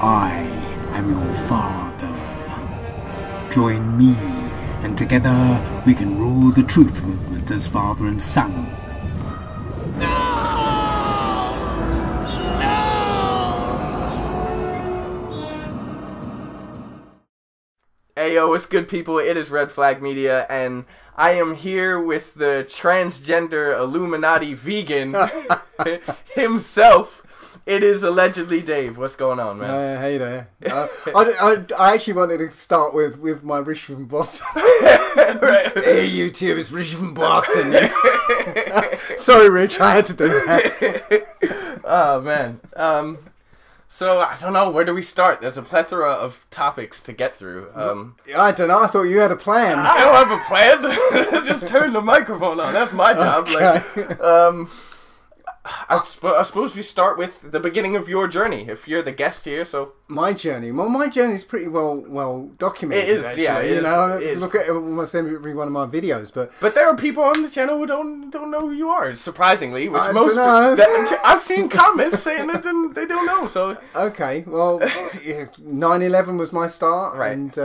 I am your father. Join me, and together we can rule the truth movement as father and son. Hey yo, what's good people? It is Red Flag Media, and I am here with the transgender Illuminati vegan himself. It is allegedly Dave. What's going on, man? Hey there. I actually wanted to start with my Rich from Boston. Right. Hey YouTube, it's Rich from Boston. Sorry Rich, I had to do that. Oh man. So I don't know, where do we start? There's a plethora of topics to get through. I don't know, I thought you had a plan. I don't have a plan. Just turn the microphone on. That's my job. Okay. Like, I suppose we start with the beginning of your journey, if you're the guest here. So my journey. Well, my journey is pretty well documented. It is, actually. yeah. You know, look at almost every one of my videos, but there are people on the channel who don't know who you are. Surprisingly, which I most don't know. I've seen comments saying that they don't know. So okay, well, 9/11 was my start, Right. and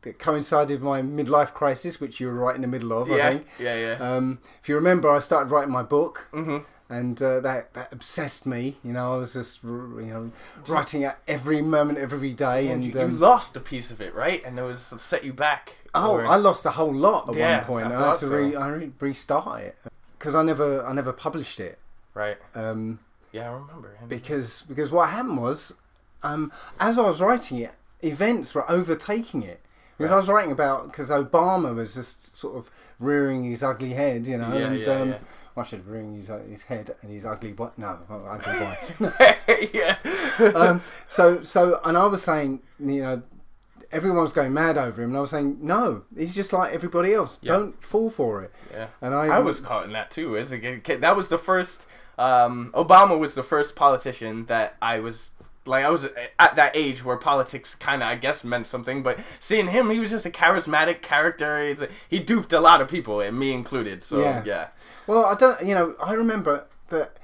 it coincided with my midlife crisis, which you were right in the middle of. I think. Yeah. If you remember, I started writing my book. Mm-hmm. And that obsessed me, you know. I was just, writing at every moment of every day. And you lost a piece of it, right? And it was set you back. Oh, I lost a whole lot at one point. I had to restart it because I never published it. Right. Yeah, I remember. Because what happened was, as I was writing it, events were overtaking it. Because I was writing because Obama was just sort of rearing his ugly head, you know. Yeah. I should bring his head and his ugly wife. No, ugly wife. Yeah. So, and I was saying, you know, everyone was going mad over him, and I was saying, no, he's just like everybody else. Yeah. Don't fall for it. Yeah. And I was caught in that too. As a kid, that was the first. Obama was the first politician that I was. Like, I was at that age where politics kind of, I guess, meant something. But seeing him, he was just a charismatic character. He duped a lot of people, and me included. So, yeah. Well, I remember that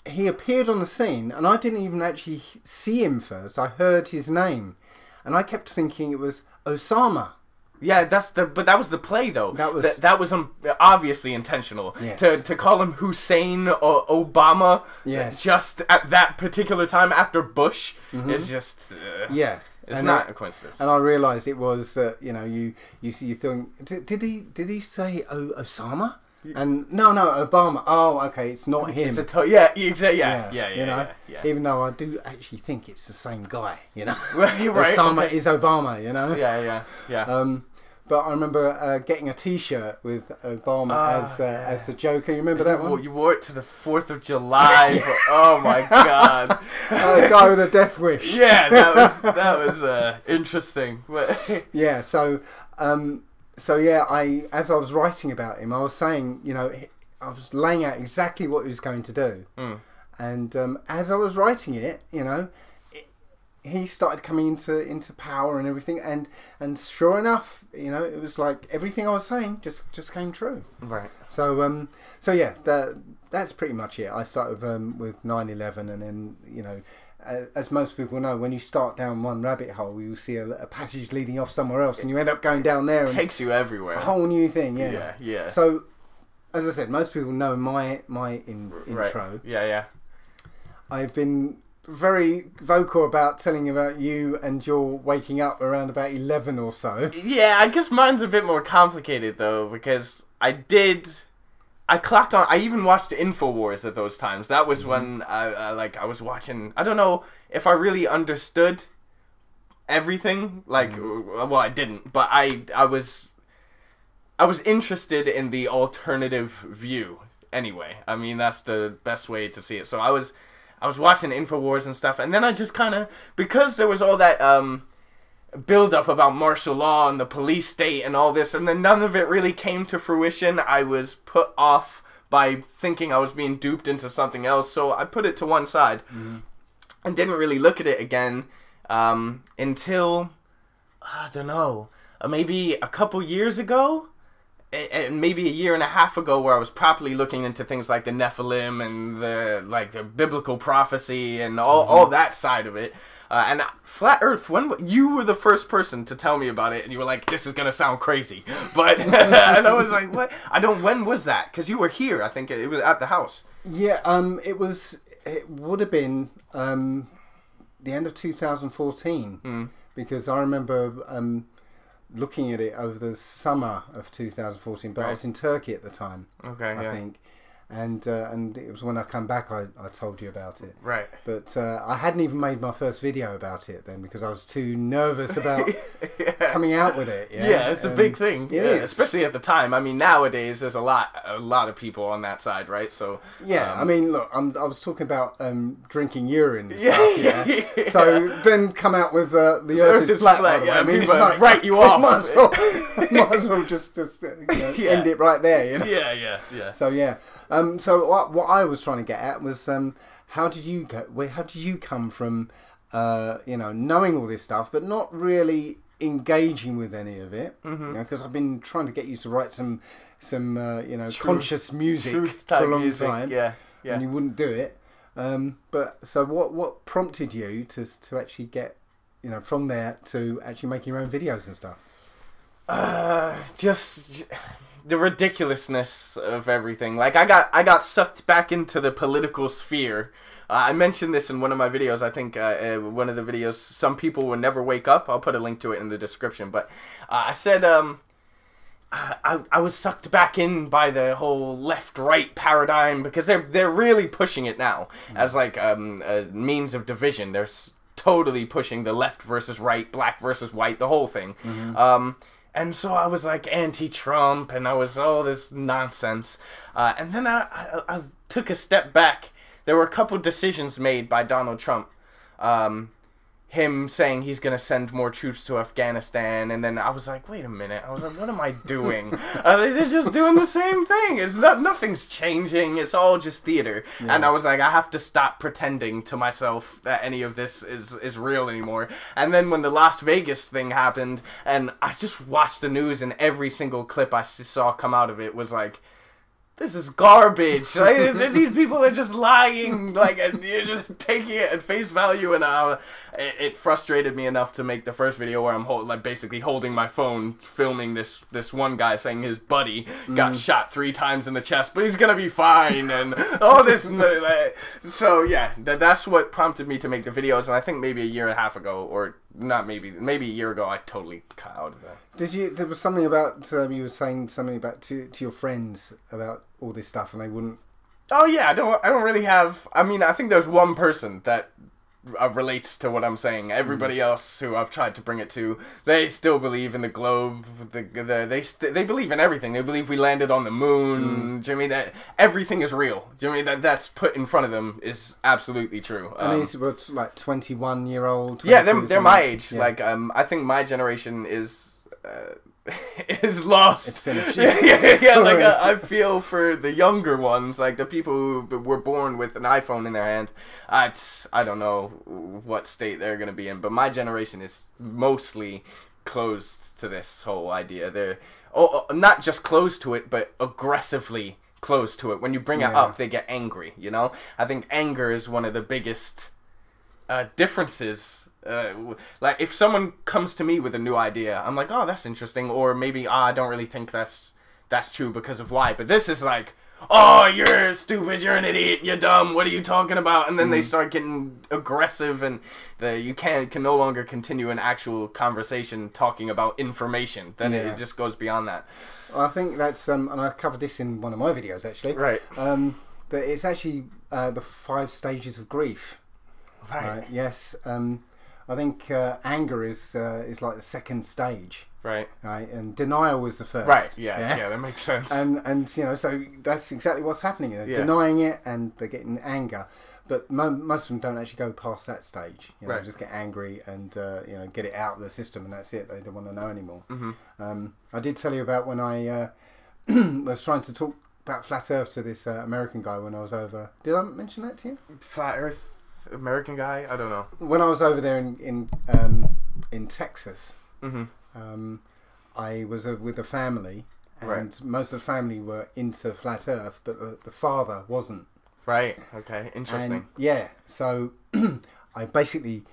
he appeared on the scene, and I didn't even actually see him first. I heard his name, and I kept thinking it was Osama. Yeah, but that was the play though. That was obviously intentional. Yes. To call him Hussein or Obama. Yes. Just at that particular time after Bush is just. It's not a coincidence. And I realised it was you think did he say Osama? And no, Obama. Oh, okay, it's not him. It's yeah. Even though I do actually think it's the same guy, you know. Right. Osama is Obama, you know. Yeah. But I remember getting a T-shirt with Obama as the Joker. You remember that one? You wore it to the 4th of July. Oh my God! The guy with a death wish. Yeah, that was interesting. Yeah. So as I was writing about him, I was saying, you know, I was laying out exactly what he was going to do, and as I was writing it, you know. He started coming into power and everything, and sure enough, you know, it was like everything I was saying just came true. Right. So yeah, that's pretty much it. I started with 9/11, and then, you know, as most people know, when you start down one rabbit hole, you see a passage leading off somewhere else, and you end up going down there. It takes you everywhere. A whole new thing. Yeah. Yeah. So, as I said, most people know my intro. Right. Yeah. I've been very vocal about telling about you and your waking up around about 11 or so. Yeah, I guess mine's a bit more complicated though, because I clocked on. I even watched InfoWars at those times. That was when I was watching. I don't know if I really understood everything. Well, I didn't, but I was interested in the alternative view. Anyway, I mean, that's the best way to see it. So I was watching InfoWars and stuff, and then I just kind of, because there was all that build-up about martial law and the police state and all this, and then none of it really came to fruition. I was put off by thinking I was being duped into something else, so I put it to one side and didn't really look at it again until, I don't know, maybe a couple years ago. and maybe a year and a half ago, where I was properly looking into things like the Nephilim and the biblical prophecy and all that side of it. And Flat Earth, when you were the first person to tell me about it, and you were like, "This is gonna sound crazy," but and I was like, "What? When was that? Because you were here. I think it was at the house." Yeah. It would have been the end of 2014 because I remember looking at it over the summer of 2014, but I was in Turkey at the time. Okay, I think. And it was when I come back I told you about it. Right. But I hadn't even made my first video about it then because I was too nervous about coming out with it. Yeah, it's a big thing. It is. Especially at the time. I mean, nowadays there's a lot of people on that side, right? So yeah, I mean, look, I was talking about drinking urine and stuff. Yeah. So then come out with the Earth is flat. Yeah, I mean, people it's like, write you off. Might as well just end it right there. You know? Yeah. So yeah. So what I was trying to get at was how did you come from knowing all this stuff but not really engaging with any of it? Because I've been trying to get you to write some conscious music for a long time. Yeah. And you wouldn't do it. But so what prompted you to actually get from there to actually making your own videos and stuff? Just the ridiculousness of everything. Like I got sucked back into the political sphere. I mentioned this in one of my videos. I think one of the videos, Some People Will Never Wake Up. I'll put a link to it in the description. But I said I was sucked back in by the whole left-right paradigm because they're really pushing it now as like a means of division. They're totally pushing the left versus right, black versus white, the whole thing. And so I was like anti-Trump, and I was all this nonsense. And then I took a step back. There were a couple decisions made by Donald Trump. Him saying he's going to send more troops to Afghanistan. And then I was like, wait a minute. I was like, what am I doing? They're just doing the same thing. Nothing's changing. It's all just theater. Yeah. And I was like, I have to stop pretending to myself that any of this is real anymore. And then when the Las Vegas thing happened, and I just watched the news, and every single clip I saw come out of it was like, this is garbage. Like, these people are just lying, like, and you're just taking it at face value. And it frustrated me enough to make the first video where I'm basically holding my phone, filming this one guy saying his buddy got shot 3 times in the chest, but he's gonna be fine, and all this. So yeah, that's what prompted me to make the videos. And I think maybe a year and a half ago, or not maybe a year ago, I totally cut out of that. There was something about you were saying something about to your friends about all this stuff, and they wouldn't. Oh yeah, I don't really have. I mean, I think there's one person that relates to what I'm saying. Everybody else who I've tried to bring it to, they still believe in the globe. They believe in everything. They believe we landed on the moon. Jimmy, that everything is real. Jimmy, that's put in front of them is absolutely true. And these were like 21-year-old. Yeah, they're my age. Yeah. Like I think my generation is lost. It's finished. Yeah. Like I feel for the younger ones, like the people who were born with an iPhone in their hand. I don't know what state they're gonna be in, but my generation is mostly closed to this whole idea. They're not just closed to it, but aggressively closed to it. When you bring it up, they get angry. I think anger is one of the biggest differences. Like if someone comes to me with a new idea, I'm like, oh, that's interesting, or maybe I don't really think that's true because of why. But this is like, oh, you're stupid, you're an idiot, you're dumb, what are you talking about? And then they start getting aggressive, and you can no longer continue an actual conversation talking about information. Then it just goes beyond that. Well, I think that's and I covered this in one of my videos actually. Right. That it's actually the 5 stages of grief. Right. Yes. I think anger is like the second stage. Right. Right. And denial was the first. Right. Yeah, that makes sense. And so that's exactly what's happening. They're denying it, and they're getting anger. But most of them don't actually go past that stage. They just get angry and get it out of the system, and that's it. They don't want to know anymore. I did tell you about when I was trying to talk about flat Earth to this American guy when I was over. Did I mention that to you? Flat Earth American guy? I don't know. When I was over there in Texas, I was with a family, and Right. most of the family were into flat Earth, but the father wasn't. Right. Okay. Interesting. And yeah, so I basically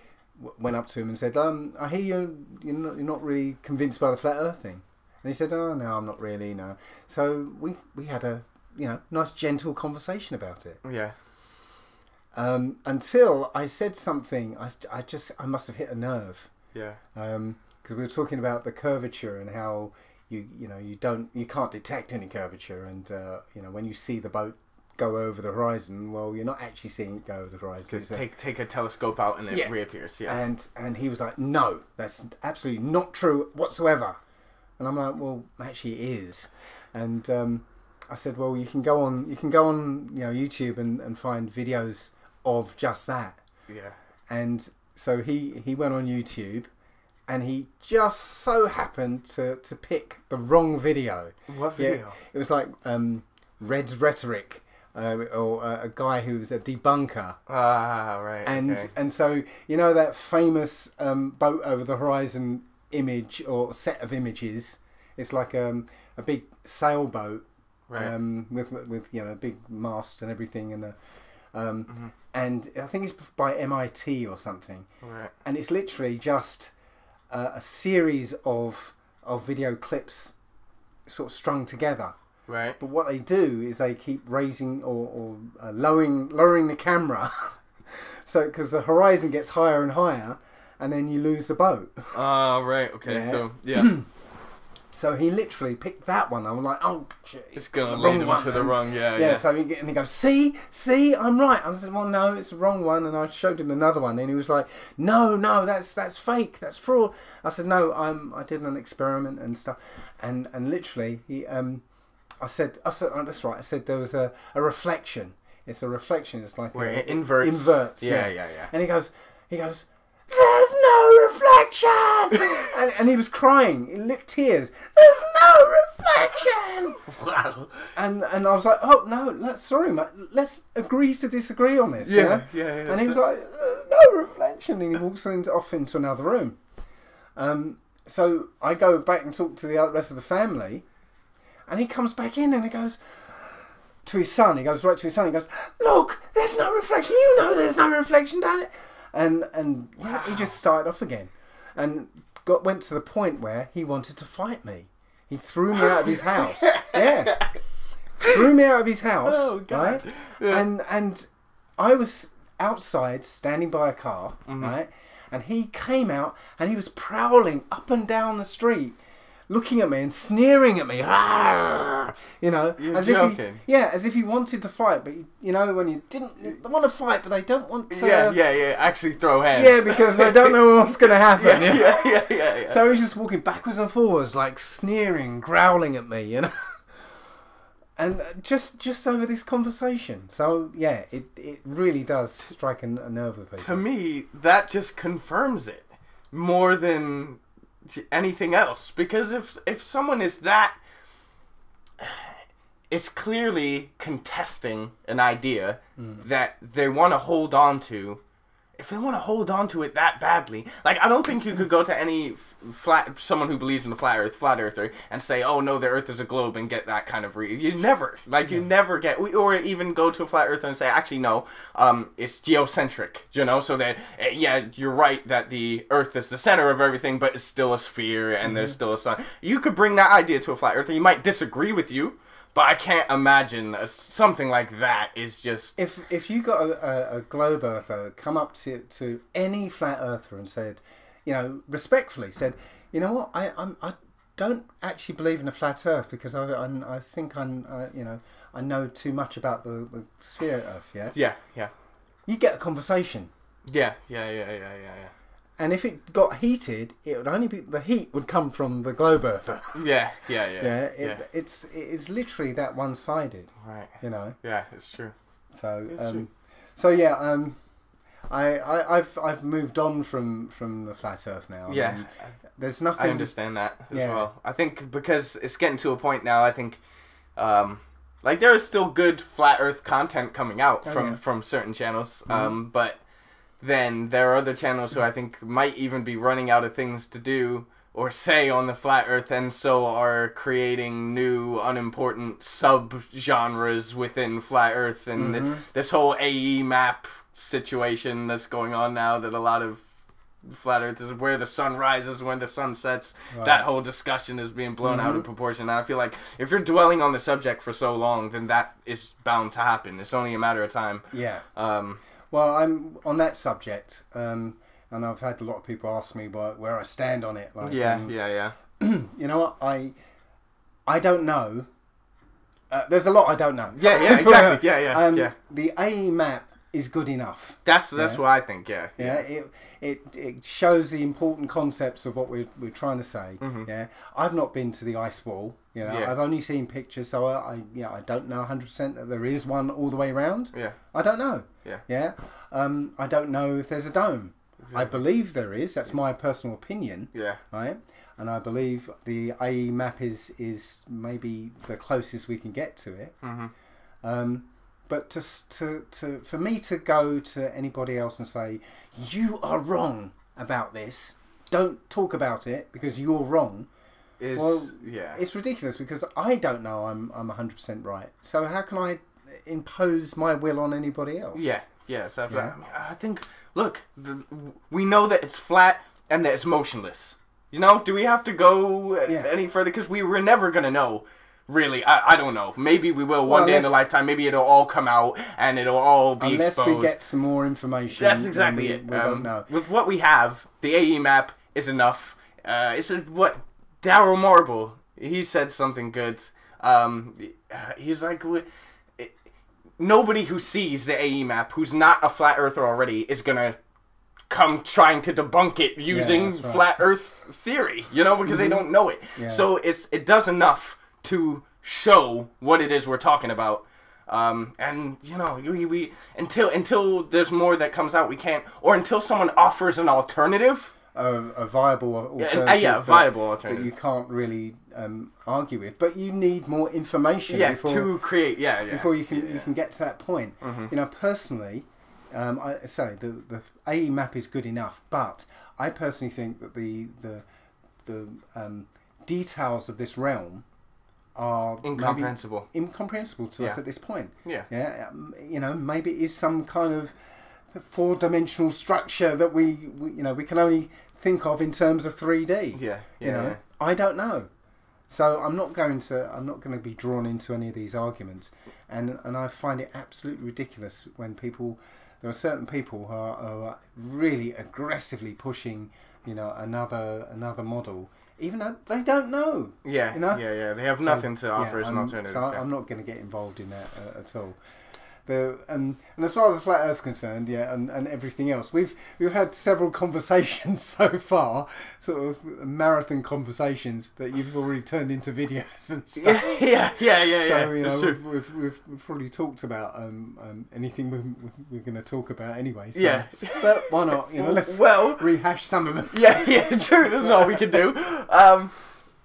went up to him and said, I hear you're not really convinced by the flat Earth thing. And he said, oh, no, I'm not really, no. So we had a, nice gentle conversation about it. Yeah. Until I said something, I must have hit a nerve. Yeah. Because we were talking about the curvature and how you can't detect any curvature, and when you see the boat go over the horizon, well, you're not actually seeing it go over the horizon. Because take a telescope out and it Yeah. reappears. Yeah. And he was like, no, that's absolutely not true whatsoever. And I'm like, well, actually it is. And I said, well, you can go on YouTube and find videos of just that. Yeah. And so he went on YouTube, and he just so happened to pick the wrong video. What video? It was like Red's Rhetoric, or a guy who was a debunker. Ah, right. And okay. and so that famous boat over the horizon image or set of images. It's like a big sailboat, Right. with a big mast and everything, and and I think it's by MIT or something. Right. And it's literally just a series of video clips sort of strung together. Right. But what they do is they keep raising or lowering the camera, so because the horizon gets higher and higher, and then you lose the boat. Ah, right. Okay. Yeah. So yeah, So he literally picked that one. I'm like, oh, shit, it's gonna the lead him to the man. wrong. Yeah. Yeah, Yeah. so he goes, see, I'm right. I said, well, no, it's the wrong one. And I showed him another one, and he was like, no, that's fake, that's fraud. I said, no, I did an experiment and stuff, and literally he, I said, oh, that's right. I said there was a reflection. It's a reflection. It's like Where it inverts. Inverts. Yeah. And he goes, there's no reflection, and he was crying. He licked tears. There's no reflection. Wow. And I was like, oh no, sorry, mate. Let's agree to disagree on this. Yeah. you know? Yeah. And he was like, no reflection, and he walks off into another room. So I go back and talk to the rest of the family, and he comes back in and he goes to his son. He goes right to his son. He goes, look, there's no reflection. You know, there's no reflection, don't it? And he just started off again, and went to the point where he wanted to fight me. He threw me out of his house. Yeah, threw me out of his house. Oh, God. Right? Yeah. And I was outside standing by a car, right? And he came out and he was prowling up and down the street, looking at me and sneering at me. "Arr!" You know, You're as joking. as if he wanted to fight, but when you didn't want to fight, but they don't want to. Yeah. Actually, throw hands. Yeah, because they don't know what's going to happen. Yeah. So he's just walking backwards and forwards, like sneering, growling at me, and just over this conversation. So yeah, it really does strike a nerve with people. To me, that just confirms it more than anything else. Because if someone is that, it's clearly contesting an idea that they want to hold on to. If they want to hold on to it that badly, like, I don't think you could go to any someone who believes in the flat earther and say, oh no, the earth is a globe, and get that kind of you never get, or even go to a flat earther and say, actually no, it's geocentric, so that, yeah, you're right that the earth is the center of everything, but it's still a sphere and there's still a sun. You could bring that idea to a flat earther. He might disagree with you, but I can't imagine something like that is just... If you got a globe earther come up to any flat earther and said, respectfully said, you know what, I don't actually believe in a flat earth because I think I know too much about the sphere Earth. Yeah. Yeah. You get a conversation. Yeah. And if it got heated, it would only be the heat would come from the globe earther. Yeah. It's literally that one-sided. Right. Yeah, it's true. So It's true. so yeah, I've moved on from the flat Earth now. Yeah. I mean, there's nothing. I understand that as Yeah. well. I think because it's getting to a point now, I think, like, there is still good flat Earth content coming out from certain channels, but then there are other channels who I think might even be running out of things to do or say on the flat Earth, and so are creating new unimportant sub-genres within flat Earth, and this whole AE map situation that's going on now, that a lot of flat Earth is where the sun rises, when the sun sets. Right. That whole discussion is being blown out of proportion. And I feel like if you're dwelling on the subject for so long, then that is bound to happen. It's only a matter of time. Yeah. Well, I'm on that subject, and I've had a lot of people ask me where I stand on it. Like, yeah. You know what? I don't know. There's a lot I don't know. Yeah, exactly. Yeah. The AE map is good enough. That's what I think. Yeah. It shows the important concepts of what we're trying to say. Yeah, I've not been to the ice wall. You know, I've only seen pictures, so I don't know 100% that there is one all the way around. Yeah, I don't know. Yeah. I don't know if there's a dome. Exactly. I believe there is. That's my personal opinion. Yeah. Right. And I believe the AE map is maybe the closest we can get to it. But for me to go to anybody else and say, you are wrong about this, don't talk about it because you're wrong, it's ridiculous, because I don't know I'm 100% right. So how can I impose my will on anybody else? I think, look, we know that it's flat and that it's motionless. You know, do we have to go any further? Because we were never going to know. Really, I don't know. Maybe we will one day in a lifetime. Maybe it'll all come out and it'll all be exposed. Unless we get some more information. That's exactly it. We don't know. With what we have, the AE map is enough. Daryl Morrible, he said something good. He's like, nobody who sees the AE map, who's not a flat earther already, is going to come trying to debunk it using flat earth theory, you know, because they don't know it. Yeah. So it does enough to show what it is we're talking about, and you know, we until there's more that comes out, we can't, or until someone offers an alternative, a viable alternative, viable alternative that you can't really argue with, but you need more information before you can get to that point. You know, personally, I say the AE map is good enough, but I personally think that the details of this realm are incomprehensible to us at this point. You know, maybe it is some kind of four-dimensional structure that we can only think of in terms of 3D. You know, I don't know. So I'm not going to be drawn into any of these arguments, and I find it absolutely ridiculous when there are certain people who are really aggressively pushing, you know, another model, even though they don't know. You know? They have nothing to offer as an alternative. So I'm not going to get involved in that at all. And as far as the flat Earth's concerned, and everything else, we've had several conversations so far, sort of marathon conversations that you've already turned into videos and stuff. So you know, we've probably talked about anything we're going to talk about anyway. So. But why not? You know, let's rehash some of them. True. That's all we can do.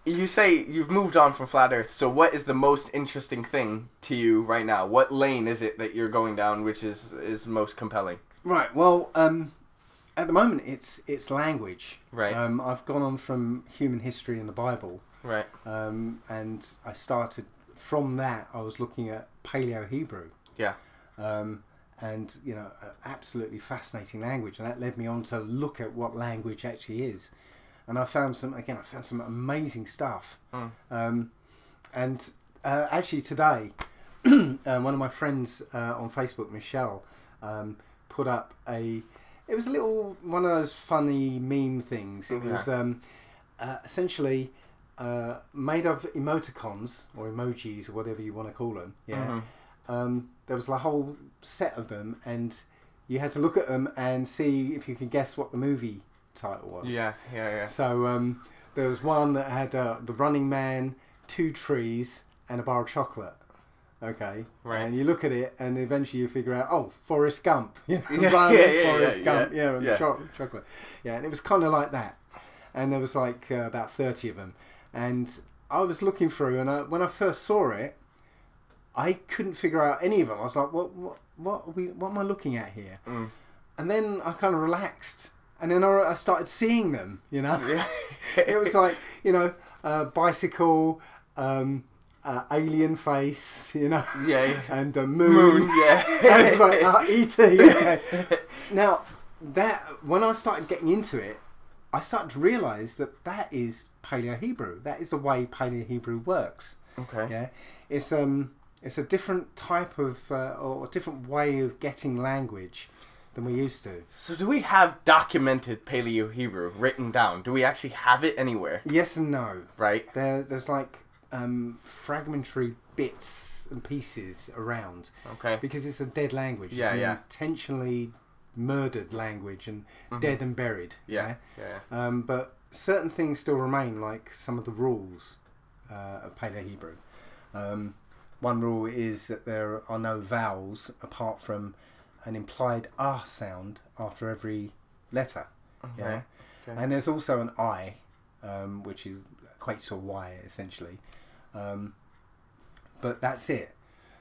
You say you've moved on from flat Earth, so what is the most interesting thing to you right now? What lane is it that you're going down which is most compelling? Right, well, at the moment it's language. Right. I've gone on from human history and the Bible. Right. And I started from that, I was looking at Paleo-Hebrew. Yeah. And, you know, absolutely fascinating language, and that led me on to look at what language actually is. And I found some amazing stuff. Actually today, one of my friends on Facebook, Michelle, put up it was a little one of those funny meme things. It was essentially made of emoticons or emojis or whatever you want to call them. There was a whole set of them, and you had to look at them and see if you could guess what the movie title was. So there was one that had the Running Man, 2 trees, and a bar of chocolate. Okay, right. And you look at it, and eventually you figure out, Forrest Gump. Forrest Gump. Chocolate. Yeah, and it was kind of like that. And there was like about 30 of them, and I was looking through, and when I first saw it, I couldn't figure out any of them. I was like, what am I looking at here? And then I kind of relaxed. and then I started seeing them. You know, Yeah. it was like, you know, bicycle, alien face, you know, Yeah. and a moon, Yeah. and it was like E.T. Okay. Now that when I started getting into it, I started to realise that is Paleo-Hebrew. That is the way Paleo-Hebrew works. Okay. Yeah, it's a different type of or a different way of getting language than we used to. So do we have documented Paleo-Hebrew written down? Do we actually have it anywhere? Yes and no. Right. There's like fragmentary bits and pieces around. Okay. Because it's a dead language. Yeah, it's an yeah. intentionally murdered language and dead and buried. Yeah. Yeah. But certain things still remain, like some of the rules of Paleo-Hebrew. One rule is that there are no vowels apart from an implied ah sound after every letter. Okay. Yeah. Okay. And there's also an I, which equates to a Y essentially. But that's it.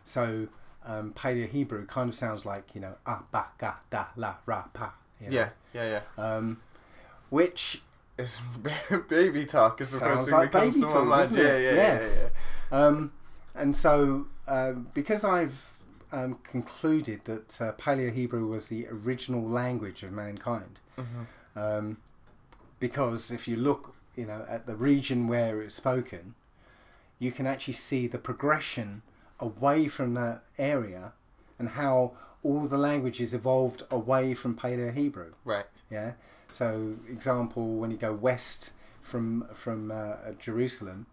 So Paleo-Hebrew kind of sounds like, you know, ah, ba, ga, da, la, ra, pa. You know? Yeah. Which It's baby talk is the first sounds thing like that comes baby to my talk, mind. doesn't it? Yeah. Yes. And so, because I've concluded that Paleo-Hebrew was the original language of mankind, because if you look, you know, at the region where it's spoken, you can actually see the progression away from that area and how all the languages evolved away from Paleo-Hebrew. Right. Yeah. So, example, when you go west from Jerusalem,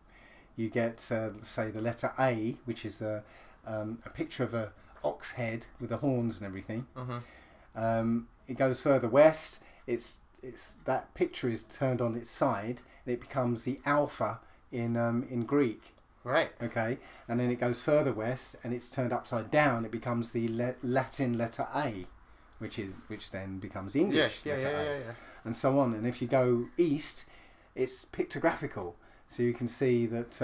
you get say the letter A, which is a picture of a ox head with the horns and everything. It goes further west. It's that picture is turned on its side, and it becomes the alpha in Greek. Right. Okay, and then it goes further west, and it's turned upside down. It becomes the Latin letter A, which then becomes the English letter A, and so on. And if you go east, it's pictographical, so you can see that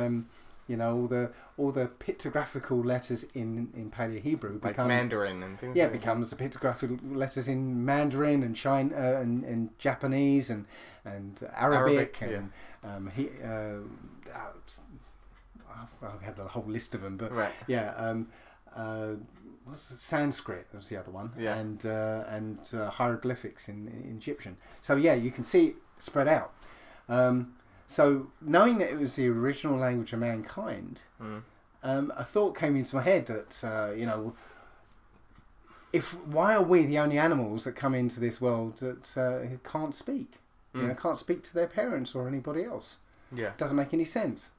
you know all the pictographical letters in Paleo-Hebrew Like become Mandarin and things. yeah, like it becomes the pictographical letters in Mandarin and China and Japanese and Arabic and I had a whole list of them, but Right. yeah, what's Sanskrit? That was the other one, Yeah. and hieroglyphics in Egyptian. So yeah, you can see it spread out. So knowing that it was the original language of mankind, a thought came into my head that you know, why are we the only animals that come into this world that can't speak? You know, can't speak to their parents or anybody else. Yeah. It doesn't make any sense.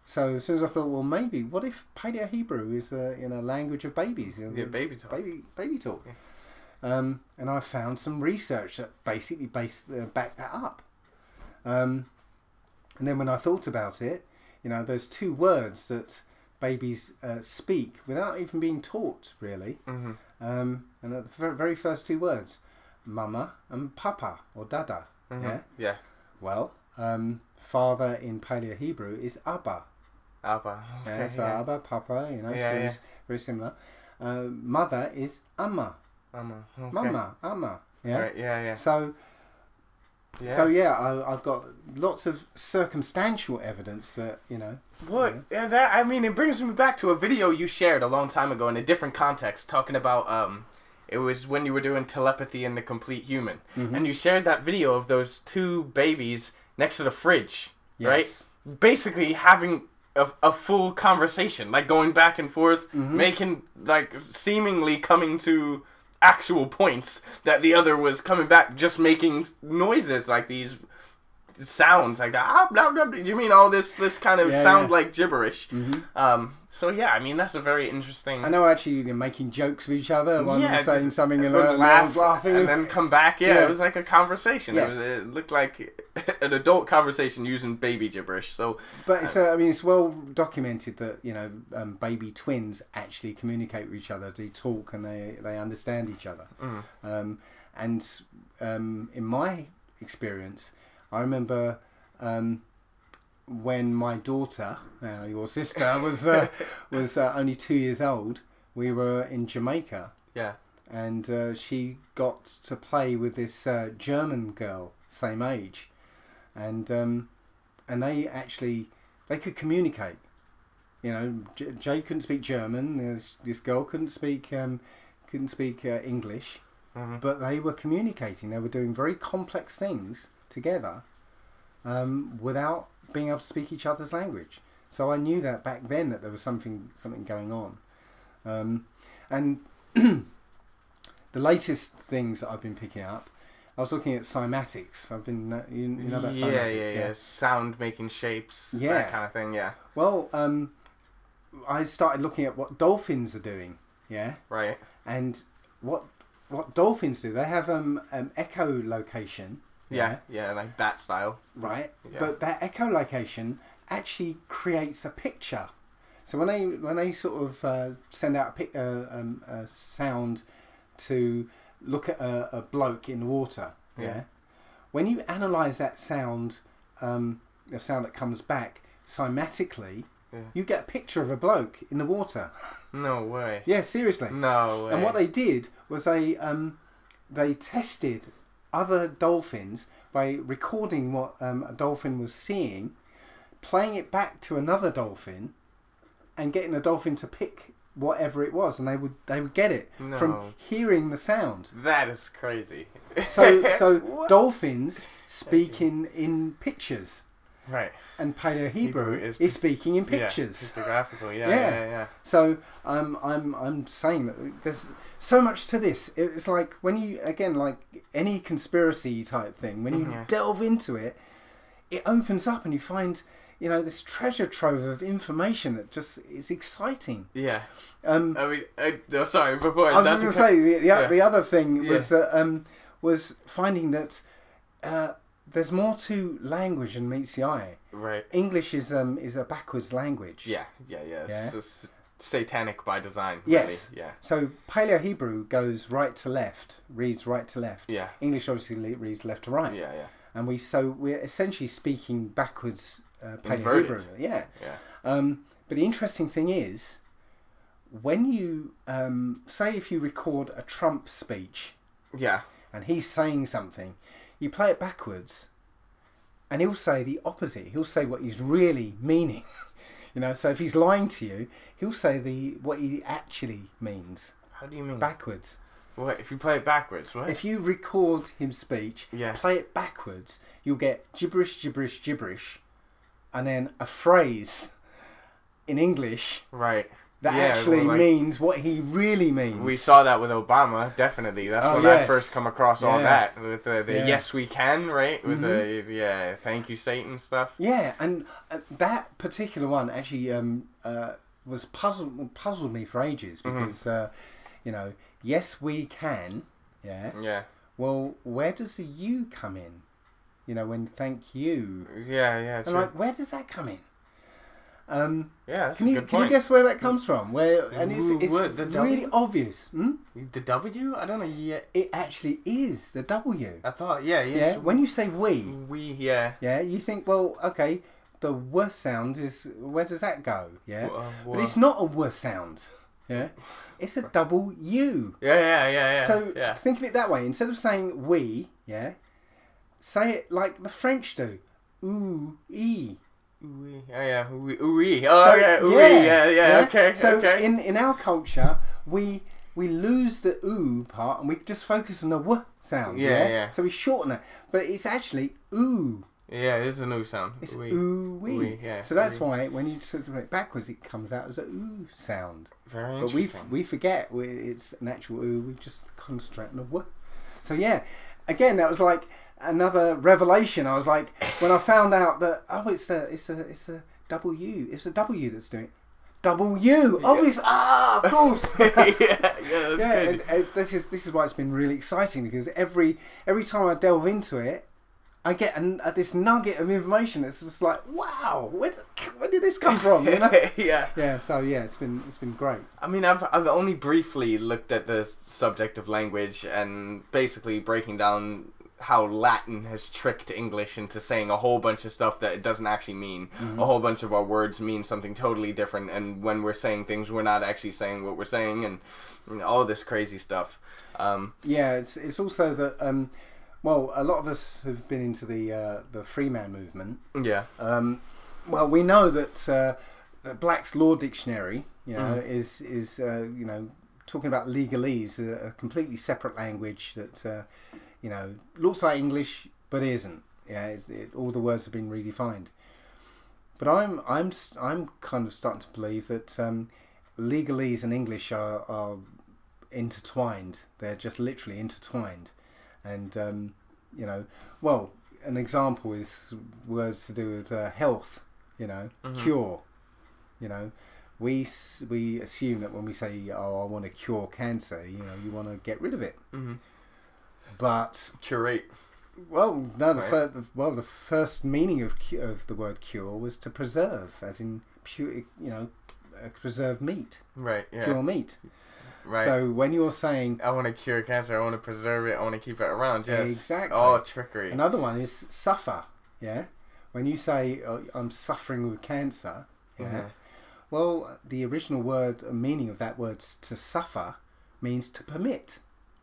So as soon as I thought, well, maybe what if Paleo-Hebrew is language of babies? Yeah, baby talk. Baby talk. Yeah. And I found some research that basically backed that up. And then when I thought about it, you know, there's two words that babies speak without even being taught, really. And the very first two words, mama and papa or dada. Yeah. Yeah. Well, father in Paleo-Hebrew is Abba. Abba. Okay, Yeah, so Abba, Papa, you know, Yeah, so yeah. it's very similar. Mother is Amma. Mama. Okay. Mama, Amma. Yeah. Right. Yeah. So I've got lots of circumstantial evidence that, you know. What? Yeah, that, I mean, it brings me back to a video you shared a long time ago in a different context, talking about it was when you were doing telepathy in the complete human, and you shared that video of those two babies next to the fridge, Yes. right? Basically having a full conversation, like going back and forth, making, like, seemingly coming to actual points that the other was coming back, just making noises like these sounds like that. Blah, blah, blah. Do you mean all this kind of sound like gibberish? So yeah, I mean, that's a very interesting. I know actually you're making jokes with each other. One was saying something and the other laugh, was laughing. and then come back. Yeah, it was like a conversation. Yes. It looked like an adult conversation using baby gibberish. So, But it's, I mean, it's well documented that, you know, baby twins actually communicate with each other. They talk and they understand each other. And in my experience, I remember when my daughter, your sister, was only 2 years old. We were in Jamaica. yeah. and she got to play with this German girl, same age, and they could communicate. You know, Jay couldn't speak German. This girl couldn't speak English, but they were communicating. They were doing very complex things together, without being able to speak each other's language. So I knew that back then that there was something going on, and the latest things that I've been picking up, I was looking at cymatics. I've been you know about cymatics, yeah, sound making shapes, that kind of thing. Yeah. Well, I started looking at what dolphins are doing. Yeah. Right. And what dolphins do? They have echolocation. Yeah, like bat style. Right. Yeah. But that echolocation actually creates a picture. So when they sort of send out a sound to look at a bloke in the water, when you analyse that sound, the sound that comes back cymatically, you get a picture of a bloke in the water. No way. Yeah, seriously. No way. And what they did was they tested other dolphins by recording what a dolphin was seeing, playing it back to another dolphin, and getting a dolphin to pick whatever it was, and they would get it from hearing the sound. That is crazy. So dolphins speak in pictures. Right. And Paleo Hebrew is speaking in pictures. Yeah, pictographical, yeah. So I'm saying that there's so much to this. It's like when you, again, like any conspiracy type thing, when you delve into it, it opens up and you find, you know, this treasure trove of information that just is exciting. Yeah. I mean, no, sorry, before I was just going to say, the other thing was that, was finding that there's more to language than meets the eye. Right. English is a backwards language. Yeah. It's satanic by design. Yes. Really. Yeah. So Paleo Hebrew goes right to left, reads right to left. Yeah. English obviously reads left to right. Yeah. And we're essentially speaking backwards Paleo Inverted. Hebrew. Yeah. Yeah. But the interesting thing is, when you say if you record a Trump speech. Yeah. And he's saying something, you play it backwards, and he'll say the opposite. He'll say what he's really meaning. You know, so if he's lying to you, he'll say what he actually means. How do you mean? Backwards. What? If you play it backwards, what? If you record his speech, play it backwards, you'll get gibberish, and then a phrase in English. Right. That actually means what he really means. We saw that with Obama, definitely. That's when I first come across all that. With the yes we can, right? With the thank you Satan stuff. Yeah, and that particular one actually was puzzled me for ages because, you know, yes we can, Yeah. Well, where does the you come in? You know, when thank you. Yeah, and like, where does that come in? That's can a you good point. Can you guess where that comes from? It's really obvious. The W? I don't know yet. It actually is the W. I thought, yeah. When you say we, you think, well, okay, the W sound is, where does that go? Yeah, but it's not a W sound. Yeah, it's a double U. Yeah. So think of it that way. Instead of saying we, say it like the French do. Ooh, ee. Ooh, ooh, okay. So in our culture, we lose the ooh part and we just focus on the w sound. Yeah. So we shorten it, but it's actually ooh. Yeah, it is an ooh sound. It's ooh wee. So that's why when you sort of it backwards, it comes out as a ooh sound. Very interesting. But we forget it's an actual ooh. We just concentrate on the w. So again, that was like another revelation. I was like, when I found out that it's a W. It's a W that's doing it. W. Obvious. Of course. This is why it's been really exciting, because every time I delve into it, I get this nugget of information. It's just like, wow, where did this come from? You know? Yeah. So it's been great. I mean, I've only briefly looked at the subject of language and basically breaking down how Latin has tricked English into saying a whole bunch of stuff that it doesn't actually mean. A whole bunch of our words mean something totally different, and when we're saying things, we're not actually saying what we're saying, and all this crazy stuff. Yeah, it's also that well, a lot of us have been into the free man movement. Yeah. Well, we know that Black's Law Dictionary, you know, is you know, talking about legalese, a completely separate language that you know, looks like English but isn't. Yeah, all the words have been redefined. But I'm kind of starting to believe that legalese and English are intertwined. They're just literally intertwined, and you know, well, an example is words to do with health. You know, cure. You know, we assume that when we say, "Oh, I want to cure cancer," you know, you want to get rid of it. But Curate. well, no, Right. the first meaning of the word cure was to preserve, as in pure, you know, preserve meat, Right. Yeah. pure meat. Right. So when you're saying I want to cure cancer. I want to preserve it. I want to keep it around. Yes. Exactly. Oh, trickery. another one is suffer, yeah. When you say I'm suffering with cancer, yeah. Well, the original word meaning of that word to suffer means to permit.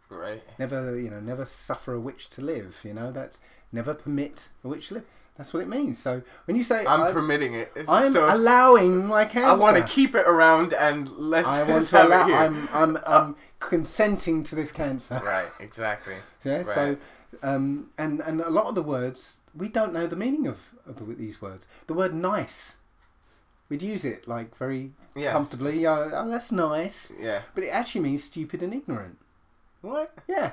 Right. Never, you know, never suffer a witch to live. You know, that's never permit a witch to live. That's what it means. So when you say I'm permitting it. I'm So allowing my cancer. I want to keep it around and let's I want just to have allow. it here. I'm consenting to this cancer. Right. Exactly. Yeah. Right. So, and a lot of the words we don't know the meaning of these words. The word nice, we'd use it like very Yes. comfortably. Oh, that's nice. Yeah. But it actually means stupid and ignorant. What? Yeah.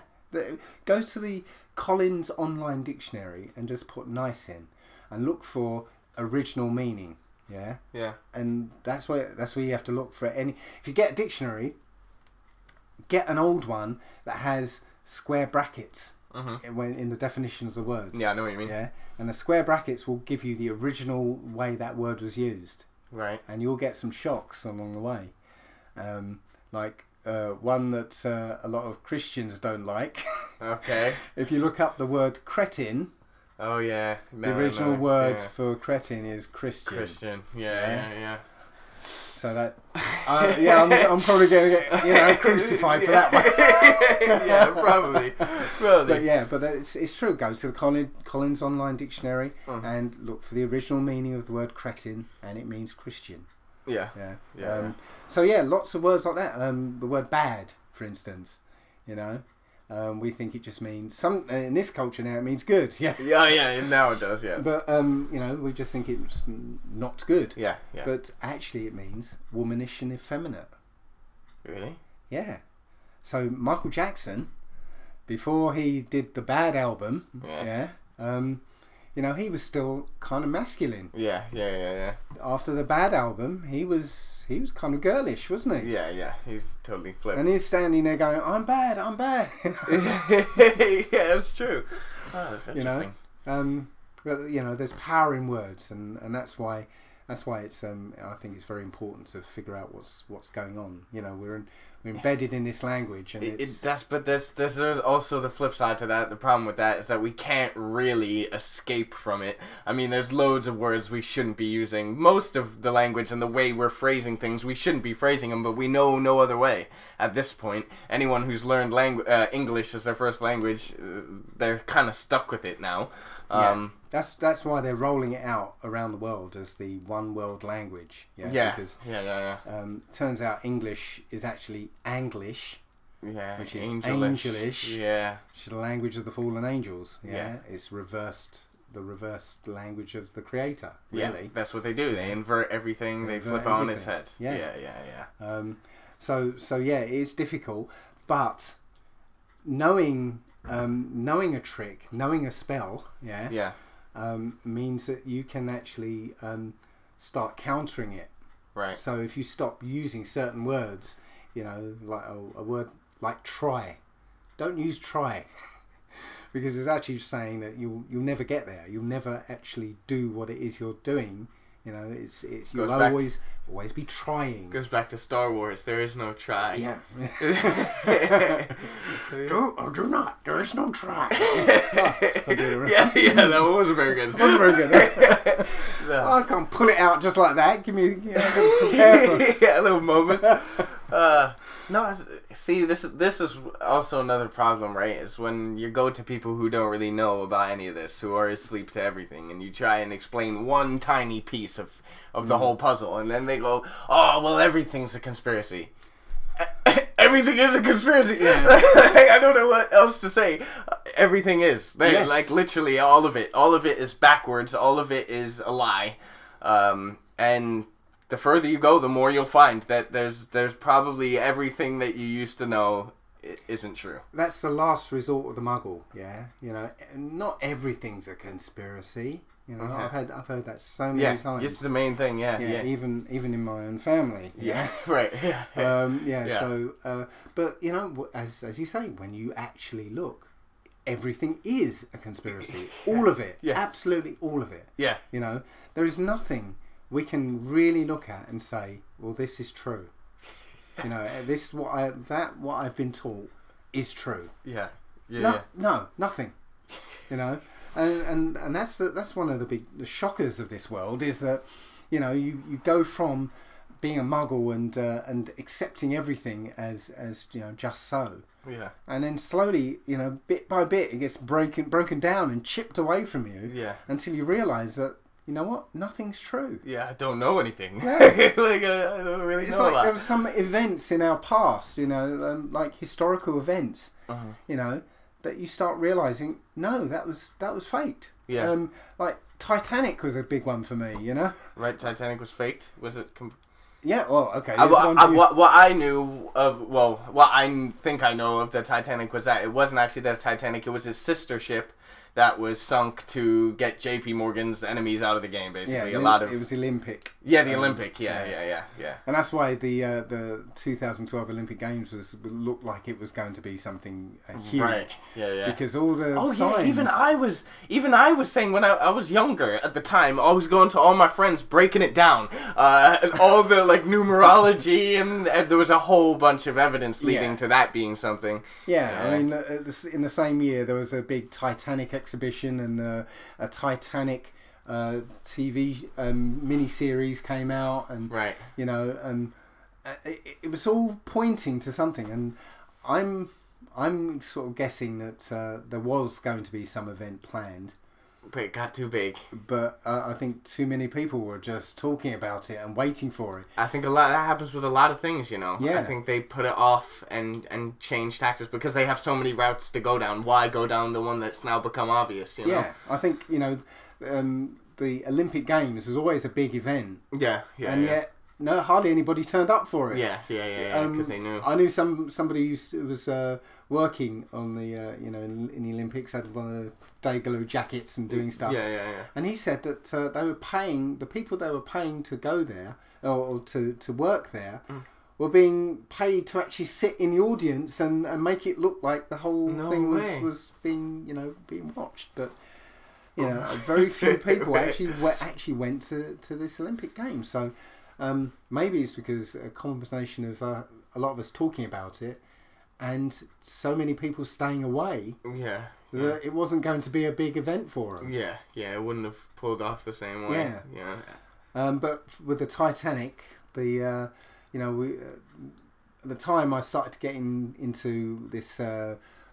Go to the Collins Online Dictionary and just put nice in and look for original meaning. Yeah. Yeah. And that's where you have to look for any. If you get a dictionary, get an old one that has square brackets in the definitions of words. Yeah, I know what you mean. Yeah. And the square brackets will give you the original way that word was used, Right. and you'll get some shocks along the way. Like one that a lot of Christians don't like. Okay. If you look up the word cretin, Oh yeah. the original word for cretin is Christian. Christian. Yeah. Yeah. So that, yeah, I'm probably going to get crucified for that one. Yeah, probably. But yeah, but it's true. Go to the Collins Online Dictionary and look for the original meaning of the word cretin, and it means Christian. Yeah. Yeah. Yeah. So yeah, lots of words like that. The word bad, for instance, you know. We think it just means in this culture now it means good. Yeah. Yeah. Now it does. Yeah. But you know, we just think it's not good. Yeah. But actually, it means womanish and effeminate. Really? Yeah. So Michael Jackson, before he did the Bad album, you know, he was still kind of masculine. Yeah. After the Bad album, he was kind of girlish, wasn't he? Yeah. He's totally flipped. And he's standing there going, "I'm bad." Yeah, that's true. Oh, that's You know, interesting. but you know, there's power in words, and that's why it's I think it's very important to figure out what's going on. You know, we're embedded in this language, and There's also the flip side to that. The problem with that is that we can't really escape from it. I mean, there's loads of words we shouldn't be using. Most of the language and the way we're phrasing things, we shouldn't be phrasing them, but we know no other way at this point. Anyone who's learned English as their first language, they're kind of stuck with it now. That's why they're rolling it out around the world as the one world language. Yeah. Because Turns turns out English is actually Anglish, Yeah, which is angelish. angelish. Yeah. which is the language of the fallen angels. Yeah. It's the reversed language of the Creator. Really. Yeah, that's what they do. They invert everything. They Invert flip it on its everything. head. Yeah. Yeah. So yeah, it's difficult, but knowing a trick, knowing a spell, Yeah. means that you can actually start countering it. Right. So if you stop using certain words, you know, like a word like try, don't use try, because it's actually saying that you'll never get there. You'll never actually do what it is you're doing. You know, it's Goes you'll back always be trying. Goes back to Star Wars. There is no try. Yeah. Do not. There is no try. yeah, that one wasn't very good. Wasn't very good. No. I can't pull it out just like that. Give me, prepare for. Yeah, a little moment. No, see, this is also another problem, right? Is when you go to people who don't really know about any of this, who are asleep to everything, and you try and explain one tiny piece of the whole puzzle, and then they go, "Oh, well, everything's a conspiracy." Everything is a conspiracy. Yeah. I don't know what else to say. Everything is. Yes. Like literally all of it. All of it is backwards. All of it is a lie. And the further you go, the more you'll find that there's probably everything that you used to know isn't true. That's the last resort of the Muggle. Yeah, you know, not everything's a conspiracy. You know, Okay. I've heard that so many times. It's the main thing. Yeah. Even in my own family. Yeah. Right. Yeah. So, but you know, as you say, when you actually look, everything is a conspiracy. All of it. Yeah. Absolutely all of it. Yeah. You know, there is nothing we can really look at and say, well, this is true. You know, this what I've been taught is true. Yeah. No, nothing. You know, and that's one of the shockers of this world is that, you know, you go from being a Muggle and accepting everything as you know, just so. Yeah. And then slowly, you know, bit by bit, it gets broken down and chipped away from you. Yeah. Until you realise that, you know what, nothing's true. Yeah, I don't know anything. Yeah. Like I don't really It's know like a lot. there were some events in our past, you know, like historical events, you know, that you start realising, no, that was faked. Yeah. Like Titanic was a big one for me, you know. Right, Titanic was faked. Was it? Yeah. Well, okay. What I knew of, what I think I know of the Titanic was that it wasn't actually the Titanic. It was his sister ship that was sunk to get J.P. Morgan's enemies out of the game. Basically, it was Olympic. Yeah, the Olympic. Yeah. And that's why the 2012 Olympic Games looked like it was going to be something huge. Right. Yeah. Because all the signs. Yeah, even I was saying when I was younger at the time, I was going to all my friends breaking it down, all the like numerology, and there was a whole bunch of evidence leading to that being something. Yeah, I mean, in the same year there was a big Titanic exhibition and a Titanic TV mini-series came out, and right. You know, and it was all pointing to something, and I'm sort of guessing that there was going to be some event planned, but it got too big. But I think too many people were just talking about it and waiting for it. I think a lot that happens with a lot of things, you know. Yeah. I think they put it off and change tactics because they have so many routes to go down. Why go down the one that's now become obvious, you know? Yeah, I think, you know, the Olympic Games was always a big event. Yeah. And yet, no, hardly anybody turned up for it. Yeah, because they knew. I knew somebody who was working on the, you know, in the Olympics, had one of the Dagaloo jackets and doing stuff. Yeah. And he said that they were paying, the people they were paying to go there, or to work there, were being paid to actually sit in the audience and make it look like the whole thing was being, you know, being watched. But, you know, very few people actually went to this Olympic Games. So maybe it's because a combination of a lot of us talking about it and so many people staying away. Yeah. That it wasn't going to be a big event for them. Yeah, it wouldn't have pulled off the same way. Yeah. But with the Titanic, you know, at the time I started to get into this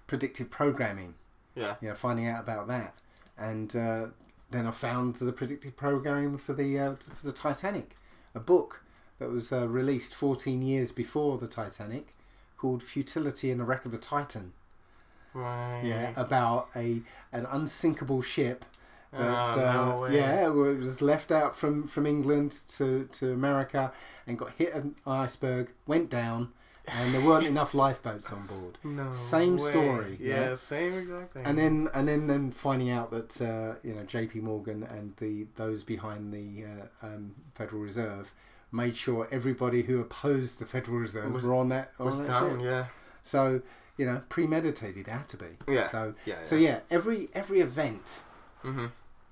predictive programming. Yeah. You know, finding out about that, and then I found the predictive programming for the Titanic, a book that was released 14 years before the Titanic, called Futility and the Wreck of the Titan. Right. Yeah, about an unsinkable ship that no way. it was left out from England to America and got hit an iceberg, went down, and there weren't enough lifeboats on board. No same way. story. Yeah, same exactly. And then finding out that you know, J.P. Morgan and those behind the Federal Reserve made sure everybody who opposed the Federal Reserve were on that down, ship. yeah. So, you know, premeditated, it had to be. Yeah. So yeah. every event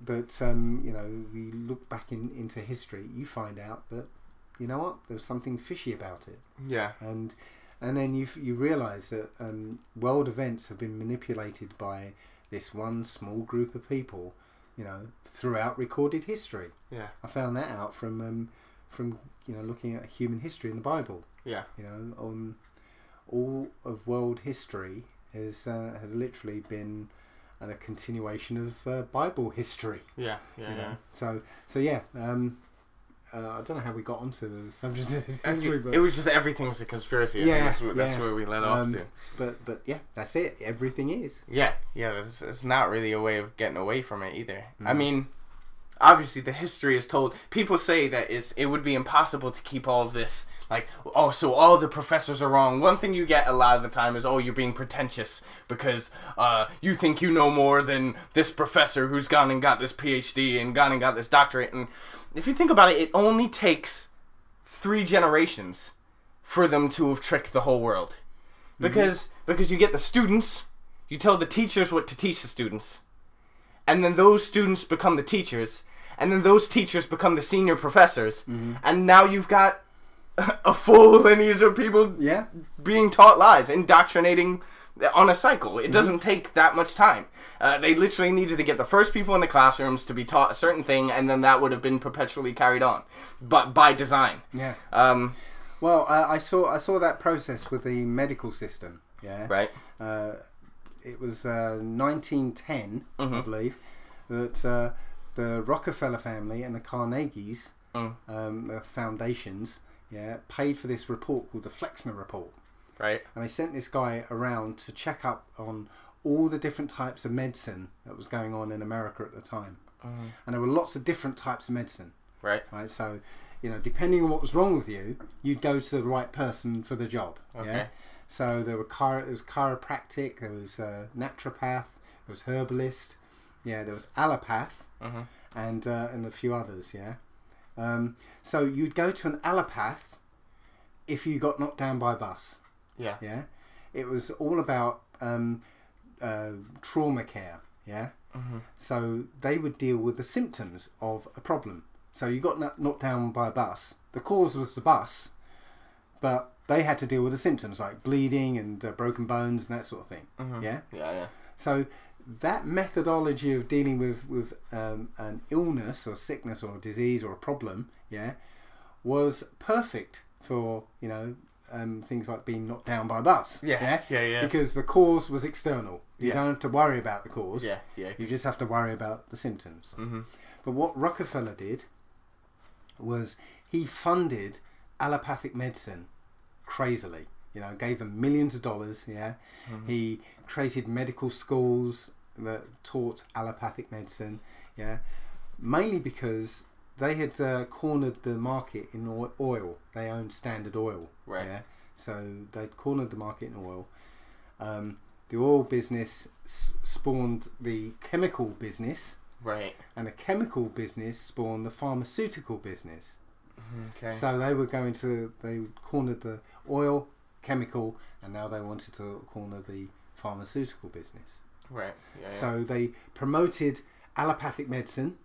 But we look back into history, you find out that, you know what, there's something fishy about it. Yeah. And then you realise that world events have been manipulated by this one small group of people, throughout recorded history. Yeah. I found that out from looking at human history in the Bible. Yeah. All of world history has literally been a continuation of Bible history. Yeah. Yeah. So yeah. I don't know how we got onto the subject of history, but it was just everything's a conspiracy. Yeah, that's where we let off to. But yeah, that's it. Everything is. Yeah. It's not really a way of getting away from it either. I mean, obviously the history is told. People say that it would be impossible to keep all of this. Like, oh, so all the professors are wrong. One thing you get a lot of the time is, oh, you're being pretentious because you think you know more than this professor who's gone and got this PhD and gone and got this doctorate. And if you think about it, it only takes 3 generations for them to have tricked the whole world. Because you get the students, you tell the teachers what to teach the students, and then those students become the teachers, and then those teachers become the senior professors, and now you've got a full lineage of people being taught lies, indoctrinating on a cycle. It doesn't take that much time. They literally needed to get the first people in the classrooms to be taught a certain thing, and then that would have been perpetually carried on, but by design. Yeah. Well, I saw that process with the medical system. Yeah. Right. It was 1910, I believe, that the Rockefeller family and the Carnegies, the foundations, paid for this report called the Flexner Report. Right. And they sent this guy around to check up on all the different types of medicine that was going on in America at the time. And there were lots of different types of medicine. Right. So, depending on what was wrong with you, you'd go to the right person for the job. Okay. Yeah. So there was chiropractic, there was naturopath, there was herbalist, there was allopath, and a few others. Yeah. So you'd go to an allopath if you got knocked down by a bus. Yeah. Yeah. It was all about trauma care. Yeah. So they would deal with the symptoms of a problem. So you got knocked down by a bus. The cause was the bus, but they had to deal with the symptoms like bleeding and broken bones and that sort of thing. Yeah. Yeah. So that methodology of dealing with an illness or sickness or disease or a problem, was perfect for things like being knocked down by a bus. Yeah. Because the cause was external. You don't have to worry about the cause. Yeah. You just have to worry about the symptoms. But what Rockefeller did was he funded allopathic medicine crazily. Gave them millions of dollars. He created medical schools that taught allopathic medicine. Mainly because they had cornered the market in oil. They owned Standard Oil. Right. So they'd cornered the market in oil. The oil business spawned the chemical business. Right. And the chemical business spawned the pharmaceutical business. Okay. So they cornered the oil, chemical, and now they wanted to corner the pharmaceutical business. Right. Yeah. So they promoted allopathic medicine,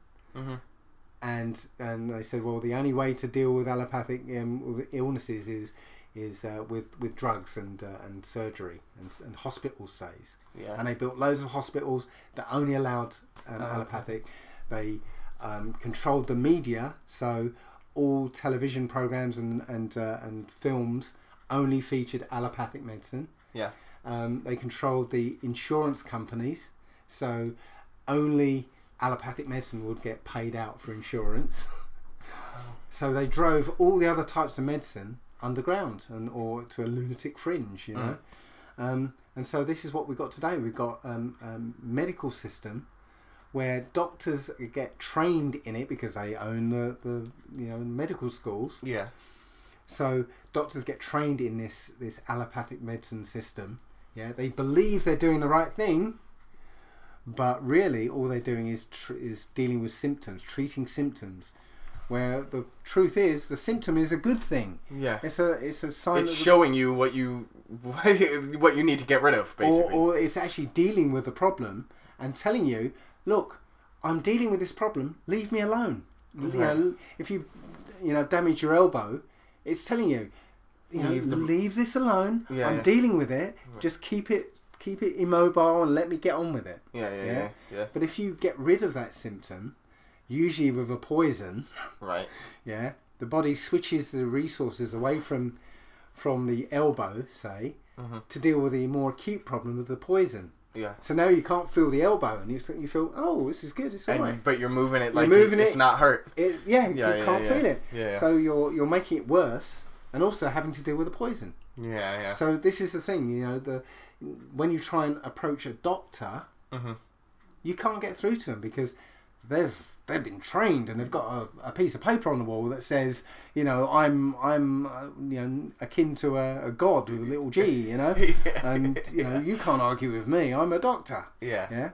and they said, well, the only way to deal with allopathic with illnesses is with drugs and surgery and hospital stays. Yeah. And they built loads of hospitals that only allowed allopathic. They controlled the media, so all television programs and films only featured allopathic medicine. Yeah. They controlled the insurance companies, so only allopathic medicine would get paid out for insurance. So they drove all the other types of medicine underground or to a lunatic fringe, and so this is what we've got today. We've got a medical system where doctors get trained in it because they own the medical schools. Yeah. So doctors get trained in this allopathic medicine system. Yeah, they believe they're doing the right thing, but really all they're doing is dealing with symptoms, treating symptoms. Where the truth is, the symptom is a good thing. Yeah. It's a sign. It's showing you what you need to get rid of, basically. Or it's actually dealing with the problem and telling you, look, I'm dealing with this problem. Leave me alone. You know, if you damage your elbow, it's telling you, leave this alone. I'm dealing with it. Just keep it immobile and let me get on with it. Yeah. But if you get rid of that symptom, usually with a poison, right? Yeah, the body switches the resources away from the elbow, say, to deal with the more acute problem of the poison. Yeah. So now you can't feel the elbow, and you feel, oh, this is good, it's all right. But you're moving it like it's not hurt. You can't feel it. Yeah. So you're making it worse, and also having to deal with the poison. Yeah. So this is the thing, when you try and approach a doctor, you can't get through to them because they've been trained and they've got a piece of paper on the wall that says, I'm akin to a god with a little g, and you can't argue with me. I'm a doctor. Yeah.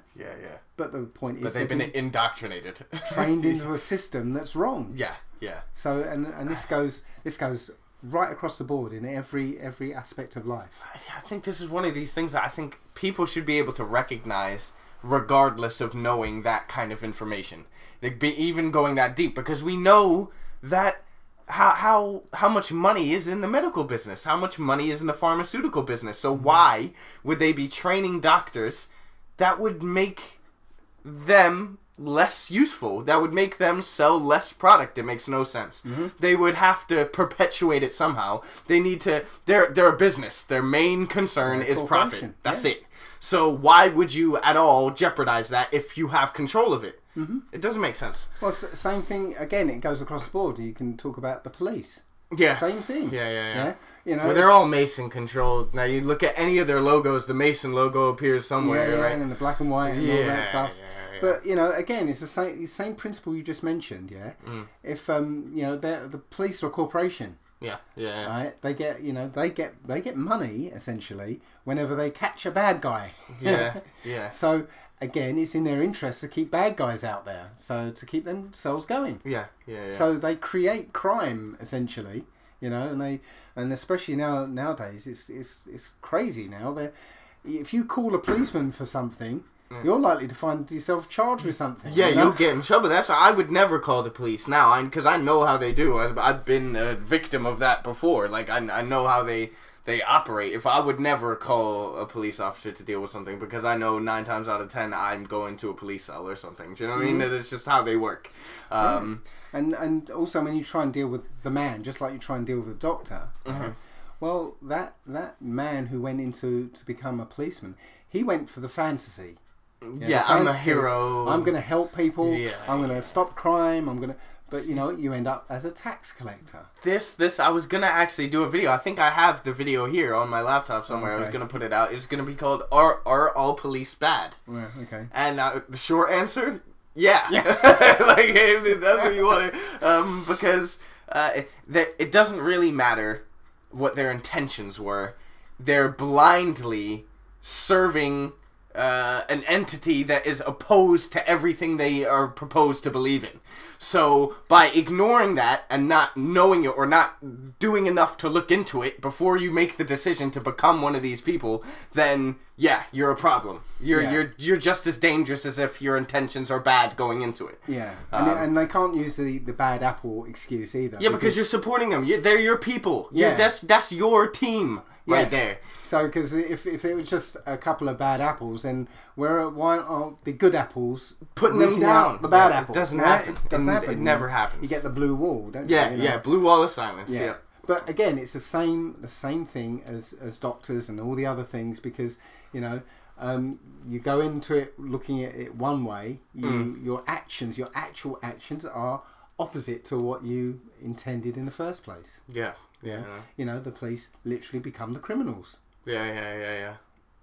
But the point is, but they've been indoctrinated, trained into a system that's wrong. Yeah. So and this goes right across the board in every aspect of life. I think this is one of these things that I think people should be able to recognize regardless of knowing that kind of information. They'd be even going that deep because we know that how much money is in the medical business, how much money is in the pharmaceutical business. So why would they be training doctors that would make them less useful, that would make them sell less product? It makes no sense. They would have to perpetuate it somehow. They need to, they're a business, their main concern is profit. That's it. So why would you at all jeopardize that if you have control of it? It doesn't make sense. Well, same thing again, it goes across the board. You can talk about the police. Yeah. Same thing. Yeah. Well, they're all Mason controlled. Now you look at any of their logos, the Mason logo appears somewhere, right? And the black and white and all that stuff. But again, it's the same principle you just mentioned. If the police are a corporation. Right. They get money essentially whenever they catch a bad guy. Yeah. So again, it's in their interest to keep bad guys out there, so to keep themselves going. Yeah. So they create crime essentially, and especially nowadays, it's crazy now. If you call a policeman for something, you're likely to find yourself charged with something. Yeah, you'll get in trouble. That's why I would never call the police now, because I know how they do. I've been a victim of that before. Like, I know how they operate. If I would never call a police officer to deal with something, because I know 9 times out of 10 I'm going to a police cell or something. Do you know what I mean? That's just how they work. Right. And also when you try and deal with the man, just like you try and deal with the doctor, well, that man who went into to become a policeman, he went for the fantasy. I'm a hero. I'm going to help people. I'm going to stop crime. But you end up as a tax collector. This I was gonna actually do a video. I think I have the video here on my laptop somewhere. Okay. I was gonna put it out. It's gonna be called "Are All Police Bad?" Yeah, okay. And the short answer, yeah. Like if that's what you want to, because it doesn't really matter what their intentions were. They're blindly serving an entity that is opposed to everything they are proposed to believe in. So by ignoring that and not knowing it or not doing enough to look into it before you make the decision to become one of these people, then you're a problem. You're just as dangerous as if your intentions are bad going into it. Yeah, and they can't use the bad apple excuse either. Yeah, because you're supporting them. They're your people. Yeah, that's your team right there. So, because if it was just a couple of bad apples, then why aren't the good apples putting them down? The bad apples. It doesn't happen. It doesn't happen. It never happens. You get the blue wall, don't you? Yeah, blue wall of silence. Yeah. But again, it's the same thing as doctors and all the other things, because you go into it looking at it one way. Your actual actions are opposite to what you intended in the first place. Yeah. The police literally become the criminals. Yeah.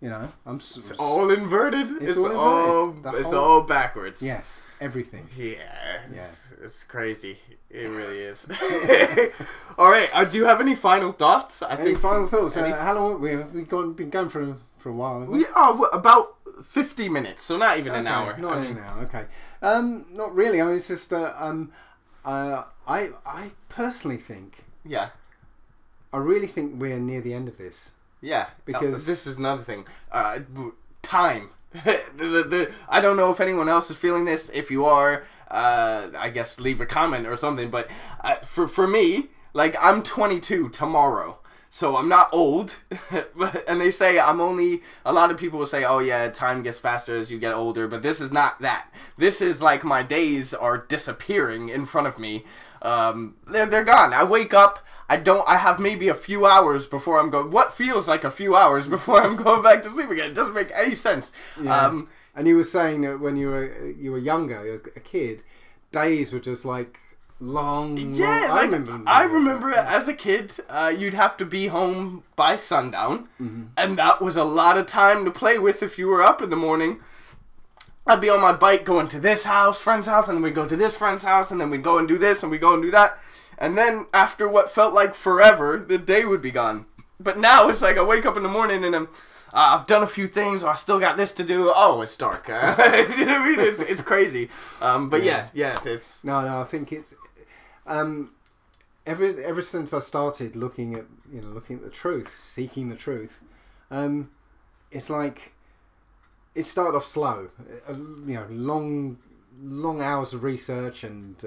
It's all inverted. It's all backwards. Yes, everything. It's crazy. It really is. All right. Do you have any final thoughts? Final thoughts? How long we've been going for a while? About 50 minutes. So not even an hour. Not even an hour. Okay. Not really. I mean, it's just I personally think. Yeah. I really think we're near the end of this. Yeah, because this is another thing. Time. I don't know if anyone else is feeling this. If you are, I guess leave a comment or something. But for me, like, I'm 22 tomorrow. So I'm not old, and they say I'm only, a lot of people will say, oh yeah, time gets faster as you get older, but this is not that. This is like my days are disappearing in front of me. They're gone. I wake up, I have maybe a few hours before I'm going, what feels like a few hours before I'm going back to sleep again? It doesn't make any sense. Yeah. And you were saying that when you were younger, a kid, days were just like, long. I remember as a kid, you'd have to be home by sundown, and that was a lot of time to play with if you were up in the morning. I'd be on my bike going to this house, friend's house, and then we'd go to this friend's house, and then we'd go and do this, and we'd go and do that. And then after what felt like forever, the day would be gone. But now it's like I wake up in the morning and I've done a few things, or I still got this to do. Oh, it's dark. You know what I mean? It's crazy. But yeah, it's... No, I think it's... ever since I started looking at the truth, seeking the truth, it's like it started off slow, long hours of research and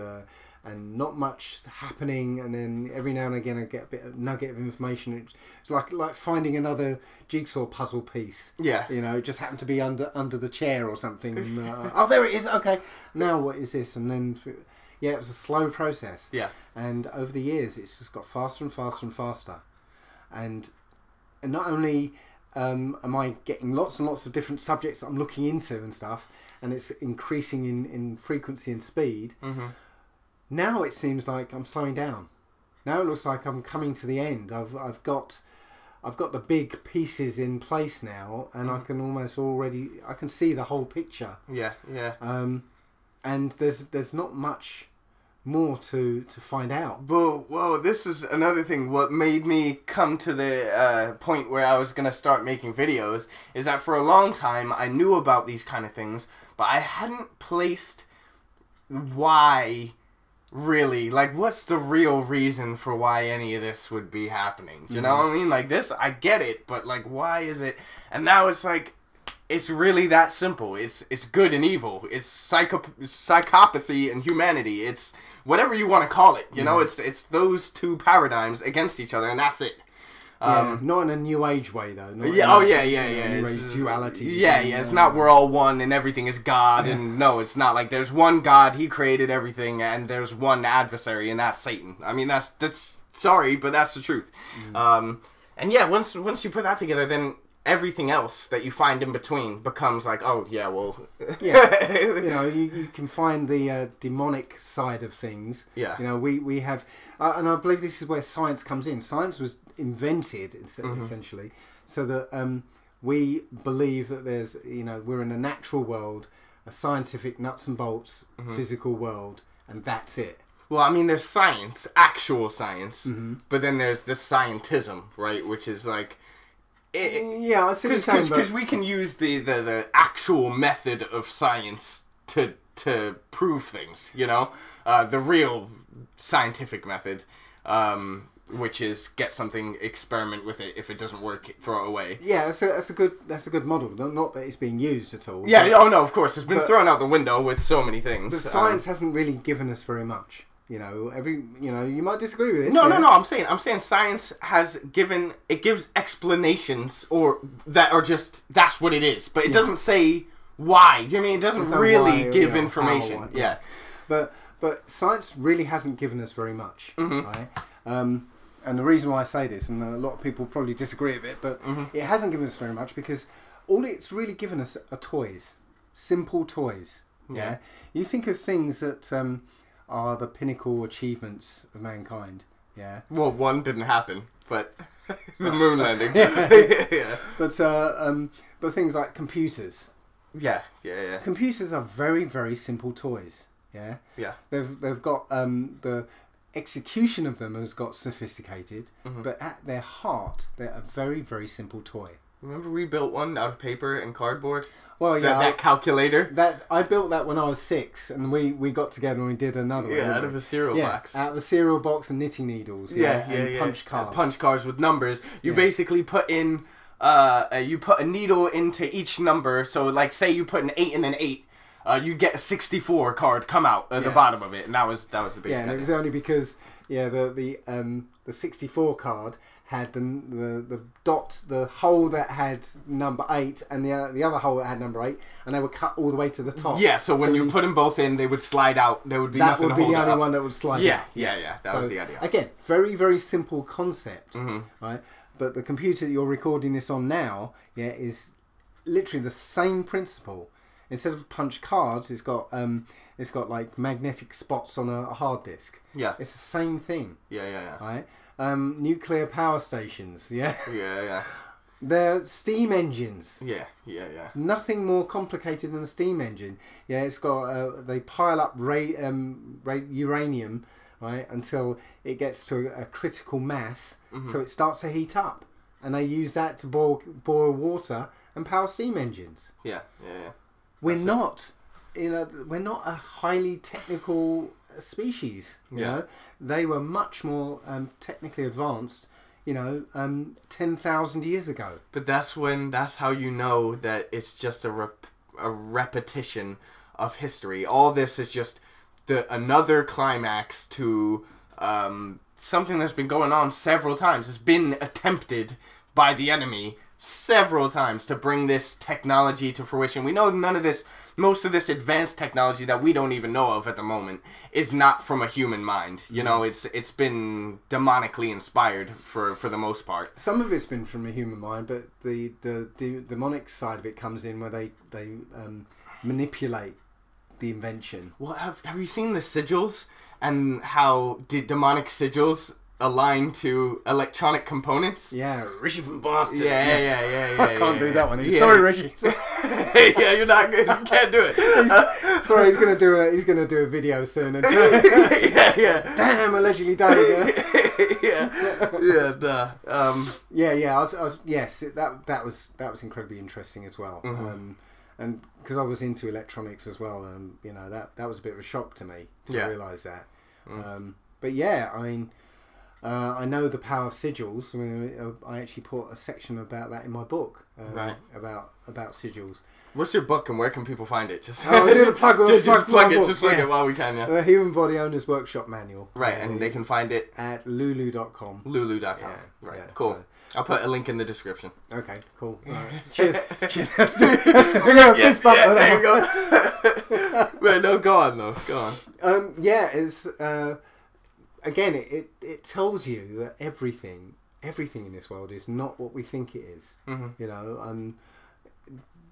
not much happening, and then every now and again I get a nugget of information. It's like finding another jigsaw puzzle piece. Yeah, it just happened to be under the chair or something. And, oh, there it is. Okay, now what is this? And then. Yeah, it was a slow process. Yeah. And over the years, it's just got faster and faster and faster. And not only am I getting lots and lots of different subjects that I'm looking into and stuff, and it's increasing in frequency and speed, now it seems like I'm slowing down. Now it looks like I'm coming to the end. I've got the big pieces in place now, and I can I can see the whole picture. Yeah. And there's not much more to find out. Whoa, this is another thing. What made me come to the point where I was going to start making videos is that for a long time I knew about these kind of things, but I hadn't placed why really, like, what's the real reason for why any of this would be happening. Do you know what I mean? Like, this, I get it, but like, why is it? And now it's like, it's really that simple. It's good and evil. It's psychopathy and humanity. It's whatever you want to call it. You know, it's those two paradigms against each other, and that's it. Not in a new age way though. New age duality. Yeah. It's not we're all one and everything is God, and no, it's not like there's one God. He created everything, and there's one adversary, and that's Satan. I mean, that's sorry, but that's the truth. And yeah, once you put that together, then everything else that you find in between becomes like, oh yeah, well, yeah, you can find the demonic side of things. Yeah, we have, and I believe this is where science comes in. Science was invented essentially so that we believe that there's, we're in a natural world, a scientific nuts and bolts physical world, and that's it. Well, I mean, there's science, actual science, but then there's this scientism, right, which is like. Yeah, I see what you're saying, because we can use the actual method of science to prove things, the real scientific method, which is get something, experiment with it. If it doesn't work, throw it away. Yeah, that's a good model. Not that it's being used at all. Yeah, no, of course, it's been thrown out the window with so many things. But science hasn't really given us very much. You might disagree with this. No. I'm saying science gives explanations that are just, that's what it is, but it doesn't say why. Do you know what I mean? It doesn't really give information. Yeah. But science really hasn't given us very much, right? And the reason why I say this, and a lot of people probably disagree with it, but it hasn't given us very much because all it's really given us are toys, simple toys. Yeah. You think of things that are the pinnacle achievements of mankind. Yeah. Well, one didn't happen, but the moon landing. Yeah. But things like computers. Yeah. Computers are very, very simple toys. Yeah. Yeah. They've got the execution of them has got sophisticated, but at their heart, they're a very, very simple toy. Remember we built one out of paper and cardboard? Well, yeah. That calculator? I built that when I was 6, and we got together and we did another one. Yeah, out of a cereal box. Out of a cereal box and knitting needles. And punch cards. Punch cards with numbers. You basically put in you put a needle into each number. So, like, say you put an 8 and an 8, you get a 64 card come out at the bottom of it, and that was the basic. Yeah, and it was only because the 64 card had the dot, the hole that had number 8, and the other hole that had number 8, and they were cut all the way to the top. Yeah, so when you put them both in, they would slide out. There would be that nothing would to be hold the only up. one that would slide Yeah, out. yeah. That was the idea. Again, very, very simple concept, right? But the computer that you're recording this on now, is literally the same principle. Instead of punch cards, it's got like magnetic spots on a hard disk. Yeah, it's the same thing. Yeah. Right? Nuclear power stations. Yeah. Yeah. They're steam engines. Yeah. Nothing more complicated than a steam engine. Yeah, it's got they pile up uranium, right, until it gets to a critical mass, so it starts to heat up, and they use that to boil water and power steam engines. Yeah. We're not a highly technical species. You know, they were much more technically advanced. 10,000 years ago. But that's how you know that it's just a repetition of history. All this is just another climax to something that's been going on several times. It's been attempted by the enemy several times to bring this technology to fruition. We know most of this advanced technology that we don't even know of at the moment is not from a human mind. You know, it's been demonically inspired for the most part. Some of it's been from a human mind, but the demonic side of it comes in where they manipulate the invention. Well, have you seen the sigils and how demonic sigils align to electronic components? Yeah, Rishi from Boston. Yeah. I can't do that one. Sorry, Rishi. Yeah, you're not good. You can't do it. Sorry, he's gonna do a video soon. And yeah. Damn, allegedly done it. Yes, that was incredibly interesting as well. And because I was into electronics as well, that was a bit of a shock to me to realise that. But yeah, I mean. I know the power of sigils. I mean, I actually put a section about that in my book. About sigils. What's your book and where can people find it? Just do the plug. Just plug it while we can. Yeah. The Human Body Owners Workshop Manual. Right, and they can find it at lulu.com. Lulu.com. Yeah, right. Yeah, cool. So. I'll put a link in the description. Okay. Cool. Right. Cheers. Let's do it. There you go. Right, no, go on. It's. Again, it tells you that everything in this world is not what we think it is.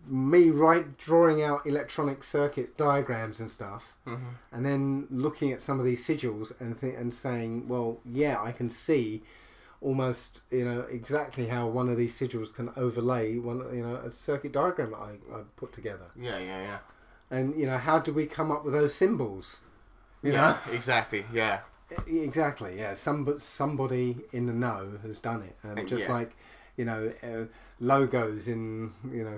Me drawing out electronic circuit diagrams and stuff, and then looking at some of these sigils and saying, well, yeah, I can see almost exactly how one of these sigils can overlay a circuit diagram that I put together. Yeah. And how do we come up with those symbols? You know? Exactly. Yeah. Exactly, yeah. Somebody in the know has done it, just like logos in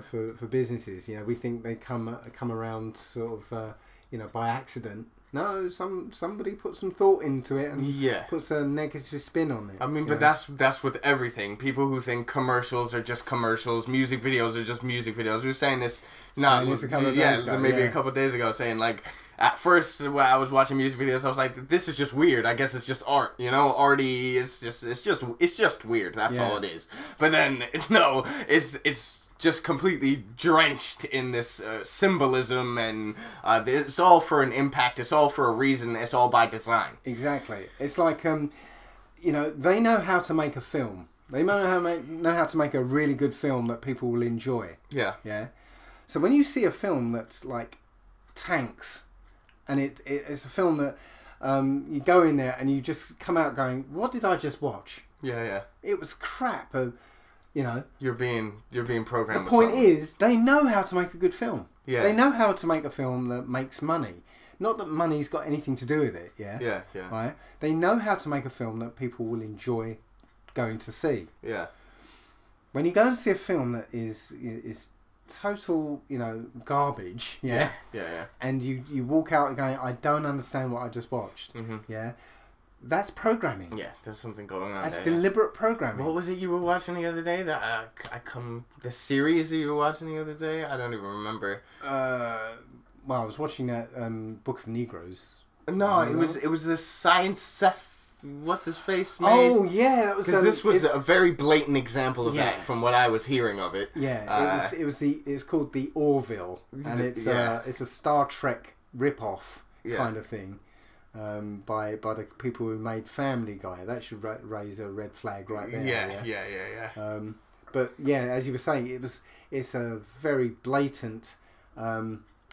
for businesses. We think they come around sort of by accident. No, somebody put some thought into it and puts a negative spin on it. I mean, but that's with everything. People who think commercials are just commercials, music videos are just music videos. We were saying this a couple of days ago, maybe a couple of days ago, saying like. At first, when I was watching music videos, I was like, "This is just weird. I guess it's just art, arty. It's just weird. That's all it is." But then, no, it's just completely drenched in this symbolism, and it's all for an impact. It's all for a reason. It's all by design. Exactly. It's like they know how to make a film. They know how to make a really good film that people will enjoy. Yeah. Yeah. So when you see a film that's like tanks. And it's a film that you go in there and you just come out going, what did I just watch? Yeah. It was crap. You're being programmed. The point is, they know how to make a good film. Yeah. They know how to make a film that makes money. Not that money's got anything to do with it. Yeah. Yeah. Right. They know how to make a film that people will enjoy going to see. Yeah. When you go and see a film that is total garbage, yeah, and you walk out going, I don't understand what I just watched. Yeah, That's programming. Yeah, there's something going on That's there. deliberate programming. What was it you were watching the other day? The series that you were watching the other day? I don't even remember. Well, I was watching that Book of Negroes. No, it was the science Seth. What's his face made? Oh yeah, that was because this was a very blatant example of that from what I was hearing of it. Yeah, it's called the Orville, and it's a Star Trek ripoff kind of thing, by the people who made Family Guy. That should raise a red flag right there. Yeah. But yeah, as you were saying, it's a very blatant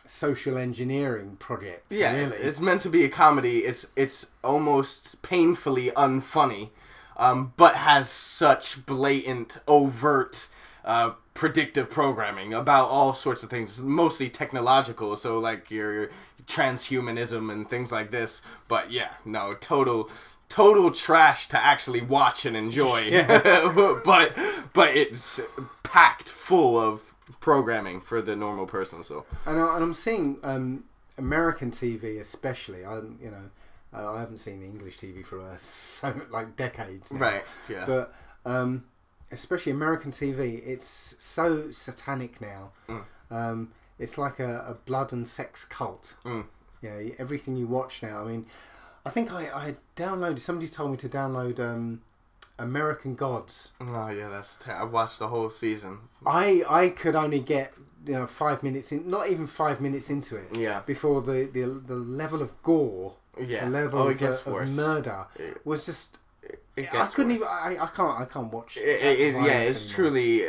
social engineering project. Yeah, really. It's meant to be a comedy. It's almost painfully unfunny, but has such blatant, overt, predictive programming about all sorts of things, mostly technological. So like your transhumanism and things like this. But yeah, no, total trash to actually watch and enjoy. but it's packed full of programming for the normal person. So and I'm seeing American TV especially. I haven't seen English TV for like decades now. Right. Yeah. But especially American TV, it's so satanic now. It's like a blood and sex cult. Everything you watch now. I mean, I think I downloaded. Somebody told me to download American Gods. Oh yeah, I watched the whole season. I could only get 5 minutes in, not even 5 minutes into it. Yeah. Before the level of gore, the level of murder was just. I couldn't even. I can't watch. It's truly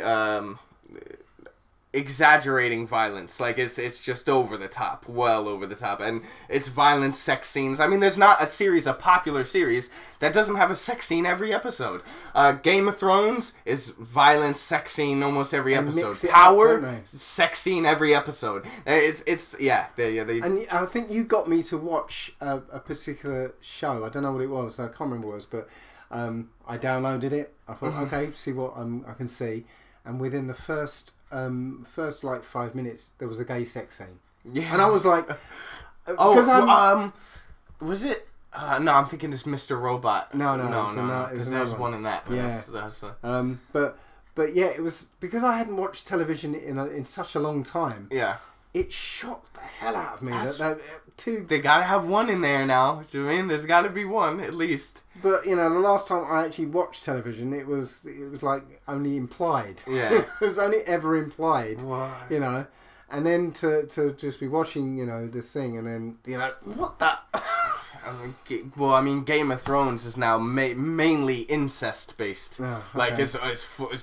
exaggerating violence. Like it's just over the top, well over the top, and it's violent sex scenes. I mean, there's not a popular series that doesn't have a sex scene every episode. Game of Thrones is violent sex scene almost every episode. Power, sex scene every episode. It's And I think you got me to watch a particular show. I don't know what it was. I can't remember what it was, but I downloaded it. I thought, okay, see what I can see, and within the first like 5 minutes there was a gay sex scene. Yeah. And I was like, was it? No, I'm thinking it's Mr. Robot. No, because there's one in that. Yeah. But yeah, it was because I hadn't watched television in such a long time. Yeah. It shocked the hell out of me. They gotta have one in there now. Do you know what I mean? There's gotta be one at least. But the last time I actually watched television, it was like only implied. Yeah, it was only ever implied. Why? And then to just be watching this thing, and then what the. I mean, Game of Thrones is now mainly incest based. Oh, okay. Like it's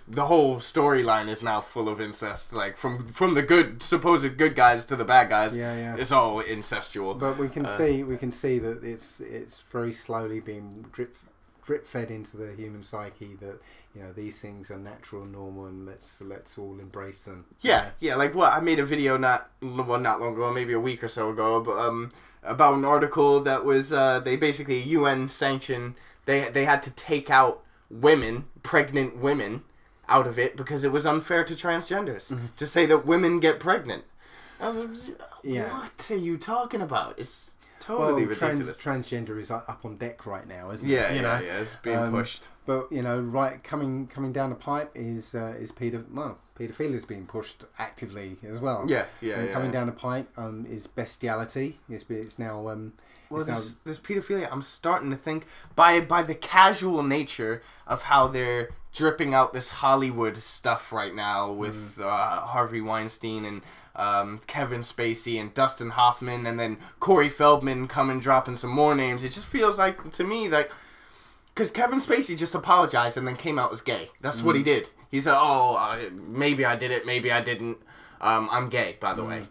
the whole storyline is now full of incest. Like from the supposed good guys to the bad guys. Yeah. It's all incestual. But we can see that it's very slowly being drip fed into the human psyche that these things are natural and normal, and let's all embrace them. Yeah. Like what I made a video not long ago, maybe a week or so ago, but about an article that was they basically UN sanctioned. They had to take out pregnant women, out of it because it was unfair to transgenders to say that women get pregnant. I was like, what are you talking about? It's totally ridiculous. Transgender is up on deck right now, isn't it? Yeah, it's being pushed. But coming down the pipe is paedophilia is being pushed actively as well. Coming down the pipe is bestiality. It's now there's pedophilia. I'm starting to think by the casual nature of how they're dripping out this Hollywood stuff right now with Harvey Weinstein and Kevin Spacey and Dustin Hoffman, and then Corey Feldman dropping some more names. It just feels like to me like because Kevin Spacey just apologized and then came out as gay. That's what he did. He said, maybe I did it, maybe I didn't. I'm gay, by the way.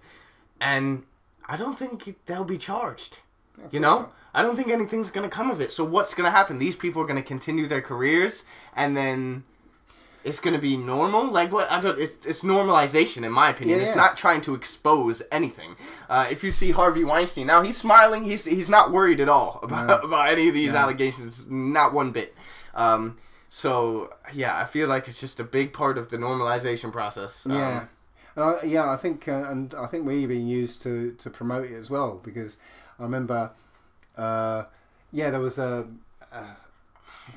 And I don't think they'll be charged. I don't think anything's going to come of it. So what's going to happen? These people are going to continue their careers, and then it's going to be normal? Like, what? It's normalization, in my opinion. It's not trying to expose anything. If you see Harvey Weinstein, now he's smiling. He's not worried at all about any of these allegations. Not one bit. So, I feel like it's just a big part of the normalization process. I think we're being used to promote it as well, because I remember, there was a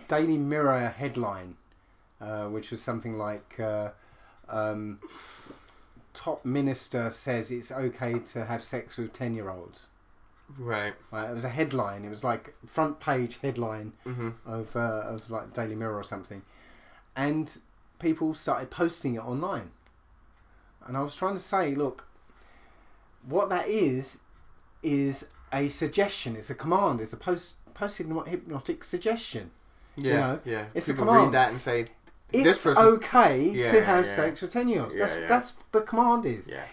Daily Mirror headline, which was something like top minister says it's okay to have sex with 10-year-olds. Right. It was a headline. It was like front page headline of like Daily Mirror or something, and people started posting it online. And I was trying to say, look, what that is a suggestion. It's a command. It's a post-hypnotic suggestion. Yeah, you know? yeah. It's people a command. Read that and say, it's okay to have sex with 10-year-olds. That's the command is. Yeah.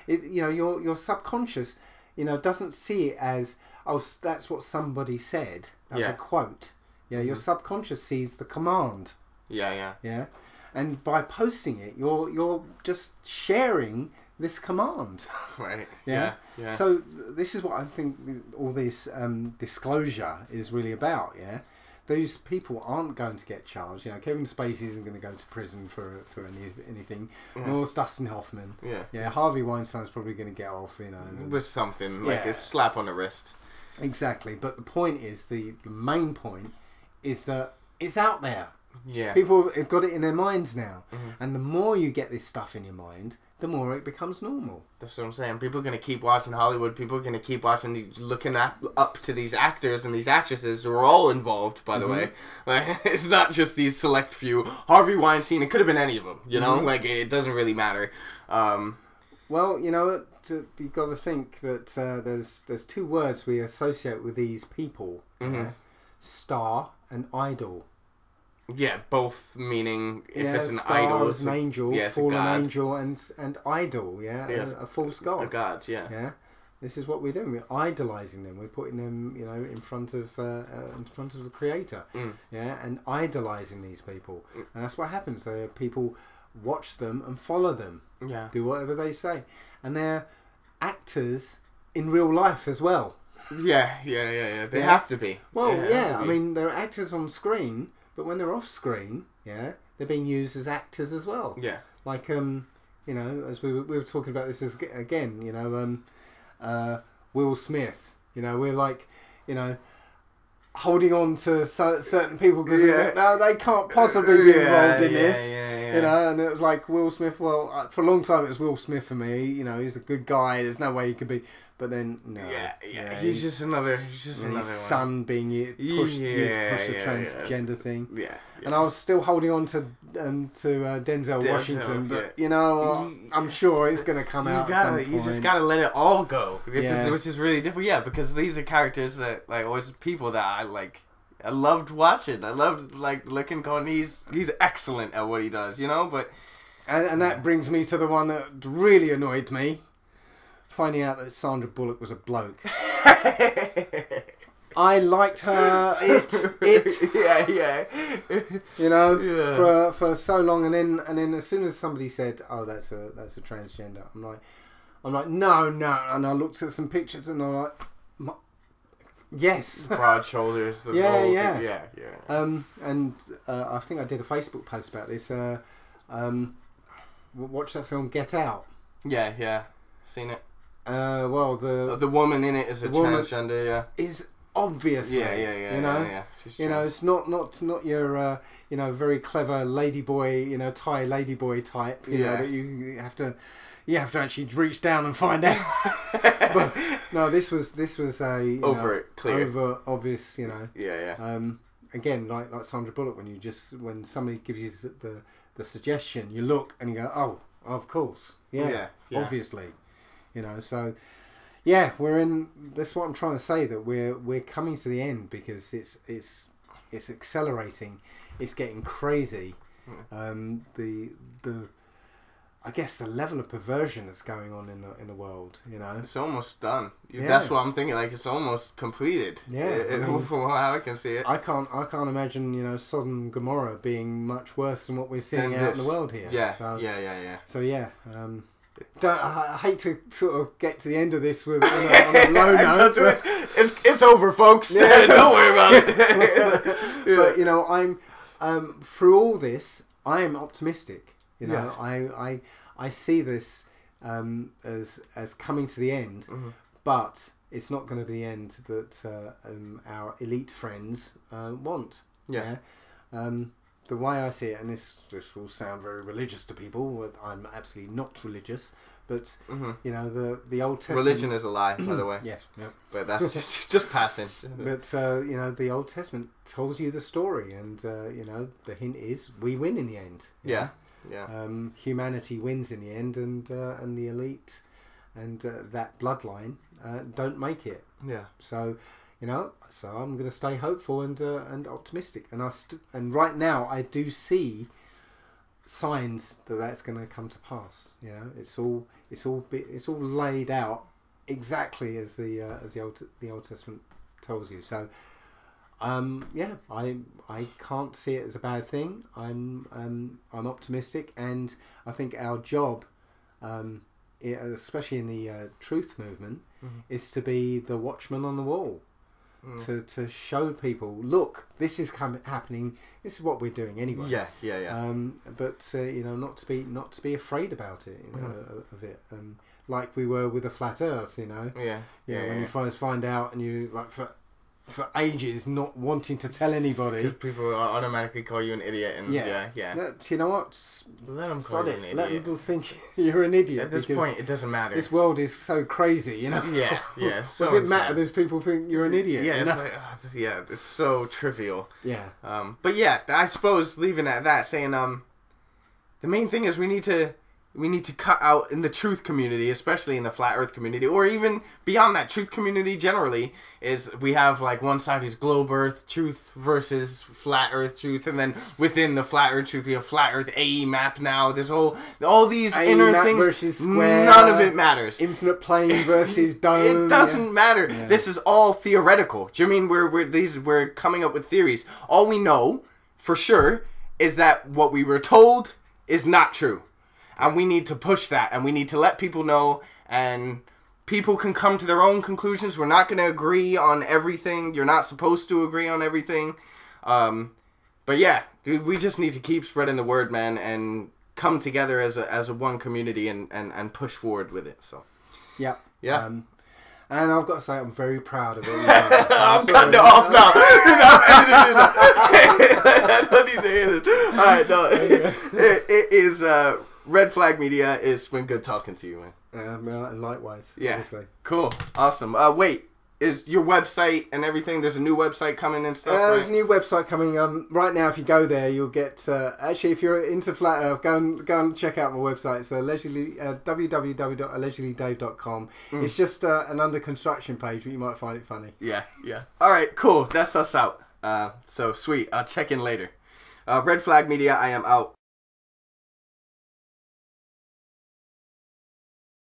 Your subconscious, doesn't see it as, oh, that's what somebody said. That was a quote. Your subconscious sees the command. Yeah. Yeah. And by posting it, you're just sharing this command. Right. Yeah. Yeah. So this is what I think all this disclosure is really about. Yeah. Those people aren't going to get charged. Kevin Spacey isn't going to go to prison for anything. Nor is Dustin Hoffman. Yeah. Yeah. Harvey Weinstein's probably going to get off. With something like a slap on the wrist. Exactly. But the point is, the main point is that it's out there. Yeah. People have got it in their minds now. And the more you get this stuff in your mind, the more it becomes normal. That's what I'm saying. People are going to keep watching Hollywood. People are going to keep watching, looking up to these actors and these actresses who are all involved, by the way. Like, it's not just these select few. Harvey Weinstein, it could have been any of them, Like, it doesn't really matter. Well, you've got to think that there's two words we associate with these people. Star and idol. Yeah, both meaning if it's an star idol, is an angel, fallen angel, and idol. Yeah, yes. a false god. A god, yeah. Yeah, this is what we're doing. We're idolizing them. We're putting them, in front of the creator. Yeah, and idolizing these people, and that's what happens. People watch them and follow them. Yeah, do whatever they say, and they're actors in real life as well. Yeah. They have to be. Well, I mean, they're actors on screen. But when they're off screen, they're being used as actors as well. Yeah. Like, as we were talking about this again, Will Smith. We're like, holding on to certain people because they can't possibly be involved in this. And it was like Will Smith. Well, for a long time it was Will Smith for me. He's a good guy. There's no way he could be. But then no. He's just another. His son being pushed the transgender thing. Yeah. And I was still holding on to Denzel Washington, but I'm sure it's going to come out at some point. You just got to let it all go, which is really different. Yeah, because these are characters that always people that I like. I loved watching. I loved looking, going. He's excellent at what he does, But and that brings me to the one that really annoyed me. Finding out that Sandra Bullock was a bloke. I liked her. For so long, and then as soon as somebody said, "Oh, that's a transgender," I'm like, no, and I looked at some pictures, and I'm like, yes, broad shoulders. Yeah. And I think I did a Facebook post about this. Watch that film, Get Out. Yeah, seen it. Well, the woman in it is a transgender. Yeah, is obviously. Yeah. It's not your very clever ladyboy, Thai ladyboy type. That you have to actually reach down and find out. But no, this was a over obvious. Again, like Sandra Bullock, when somebody gives you the suggestion, you look and you go, oh, of course, obviously. So we're in. That's what I'm trying to say, that we're coming to the end because it's accelerating. It's getting crazy. I guess the level of perversion that's going on in the world. It's almost done. That's what I'm thinking. Like, it's almost completed. From how I can see it. I can't imagine Sodom and Gomorrah being much worse than what we're seeing out in the world here. I hate to sort of get to the end of this on a low note. It's over, folks. Don't worry about it. But I'm through all this, I am optimistic. I see this as coming to the end, but it's not going to be the end that our elite friends want. Yeah. The way I see it, and this will sound very religious to people, but I'm absolutely not religious. But you know, the Old Testament. Religion is a lie, by the way. Yes. Yeah. But that's just passing. But you know, the Old Testament tells you the story, and you know, the hint is we win in the end. Yeah. Yeah. Humanity wins in the end, and the elite and that bloodline don't make it. Yeah. So, you know, I'm going to stay hopeful and optimistic, and right now I do see signs that that's going to come to pass. You know, it's all laid out exactly as the Old Testament tells you. So, yeah, I can't see it as a bad thing. I'm optimistic, and I think our job, especially in the truth movement, is to be the watchman on the wall. To show people, look, this is happening. This is what we're doing anyway. Yeah. But you know, not to be afraid about it. You know, of it. Like we were with the flat Earth. You know. Yeah. When you first find out, and you like for ages not wanting to tell anybody. Because people automatically call you an idiot. And yeah. You know what? Let them call you an idiot. Let people think you're an idiot. At this point, it doesn't matter. This world is so crazy, you know. Yeah. So does it matter if people think you're an idiot? Yeah, you it's know? like, it's so trivial. Yeah. But yeah, I suppose leaving it at that, saying the main thing is we need to cut out in the truth community, especially in the flat earth community, or even beyond that truth community generally, is we have like one side who's globe earth truth versus flat earth truth, and then within the flat earth truth we have flat earth AE map now. There's all these AE inner map things. versus square, none of it matters. Infinite plane versus dome. It doesn't matter. Yeah. This is all theoretical. Do you mean we're coming up with theories? All we know for sure is that what we were told is not true. And we need to push that, and we need to let people know, and people can come to their own conclusions. We're not going to agree on everything. You're not supposed to agree on everything. But yeah, dude, we just need to keep spreading the word, man, and come together as a one community and push forward with it. So, yeah. And I've got to say, I'm very proud of it. I'm cutting it off now. I don't need to edit it. All right, no. It is... Red Flag Media. It's been good talking to you, man. Well, likewise. Yeah. Obviously. Cool. Awesome. Wait. Is your website and everything? There's a new website coming and stuff. Right? There's a new website coming. Right now, if you go there, you'll get. Actually, if you're into flat Earth, go and check out my website. So www.allegedlydave.com. It's just an under construction page, but you might find it funny. Yeah. All right. Cool. That's us out. So sweet. I'll check in later. Red Flag Media. I am out.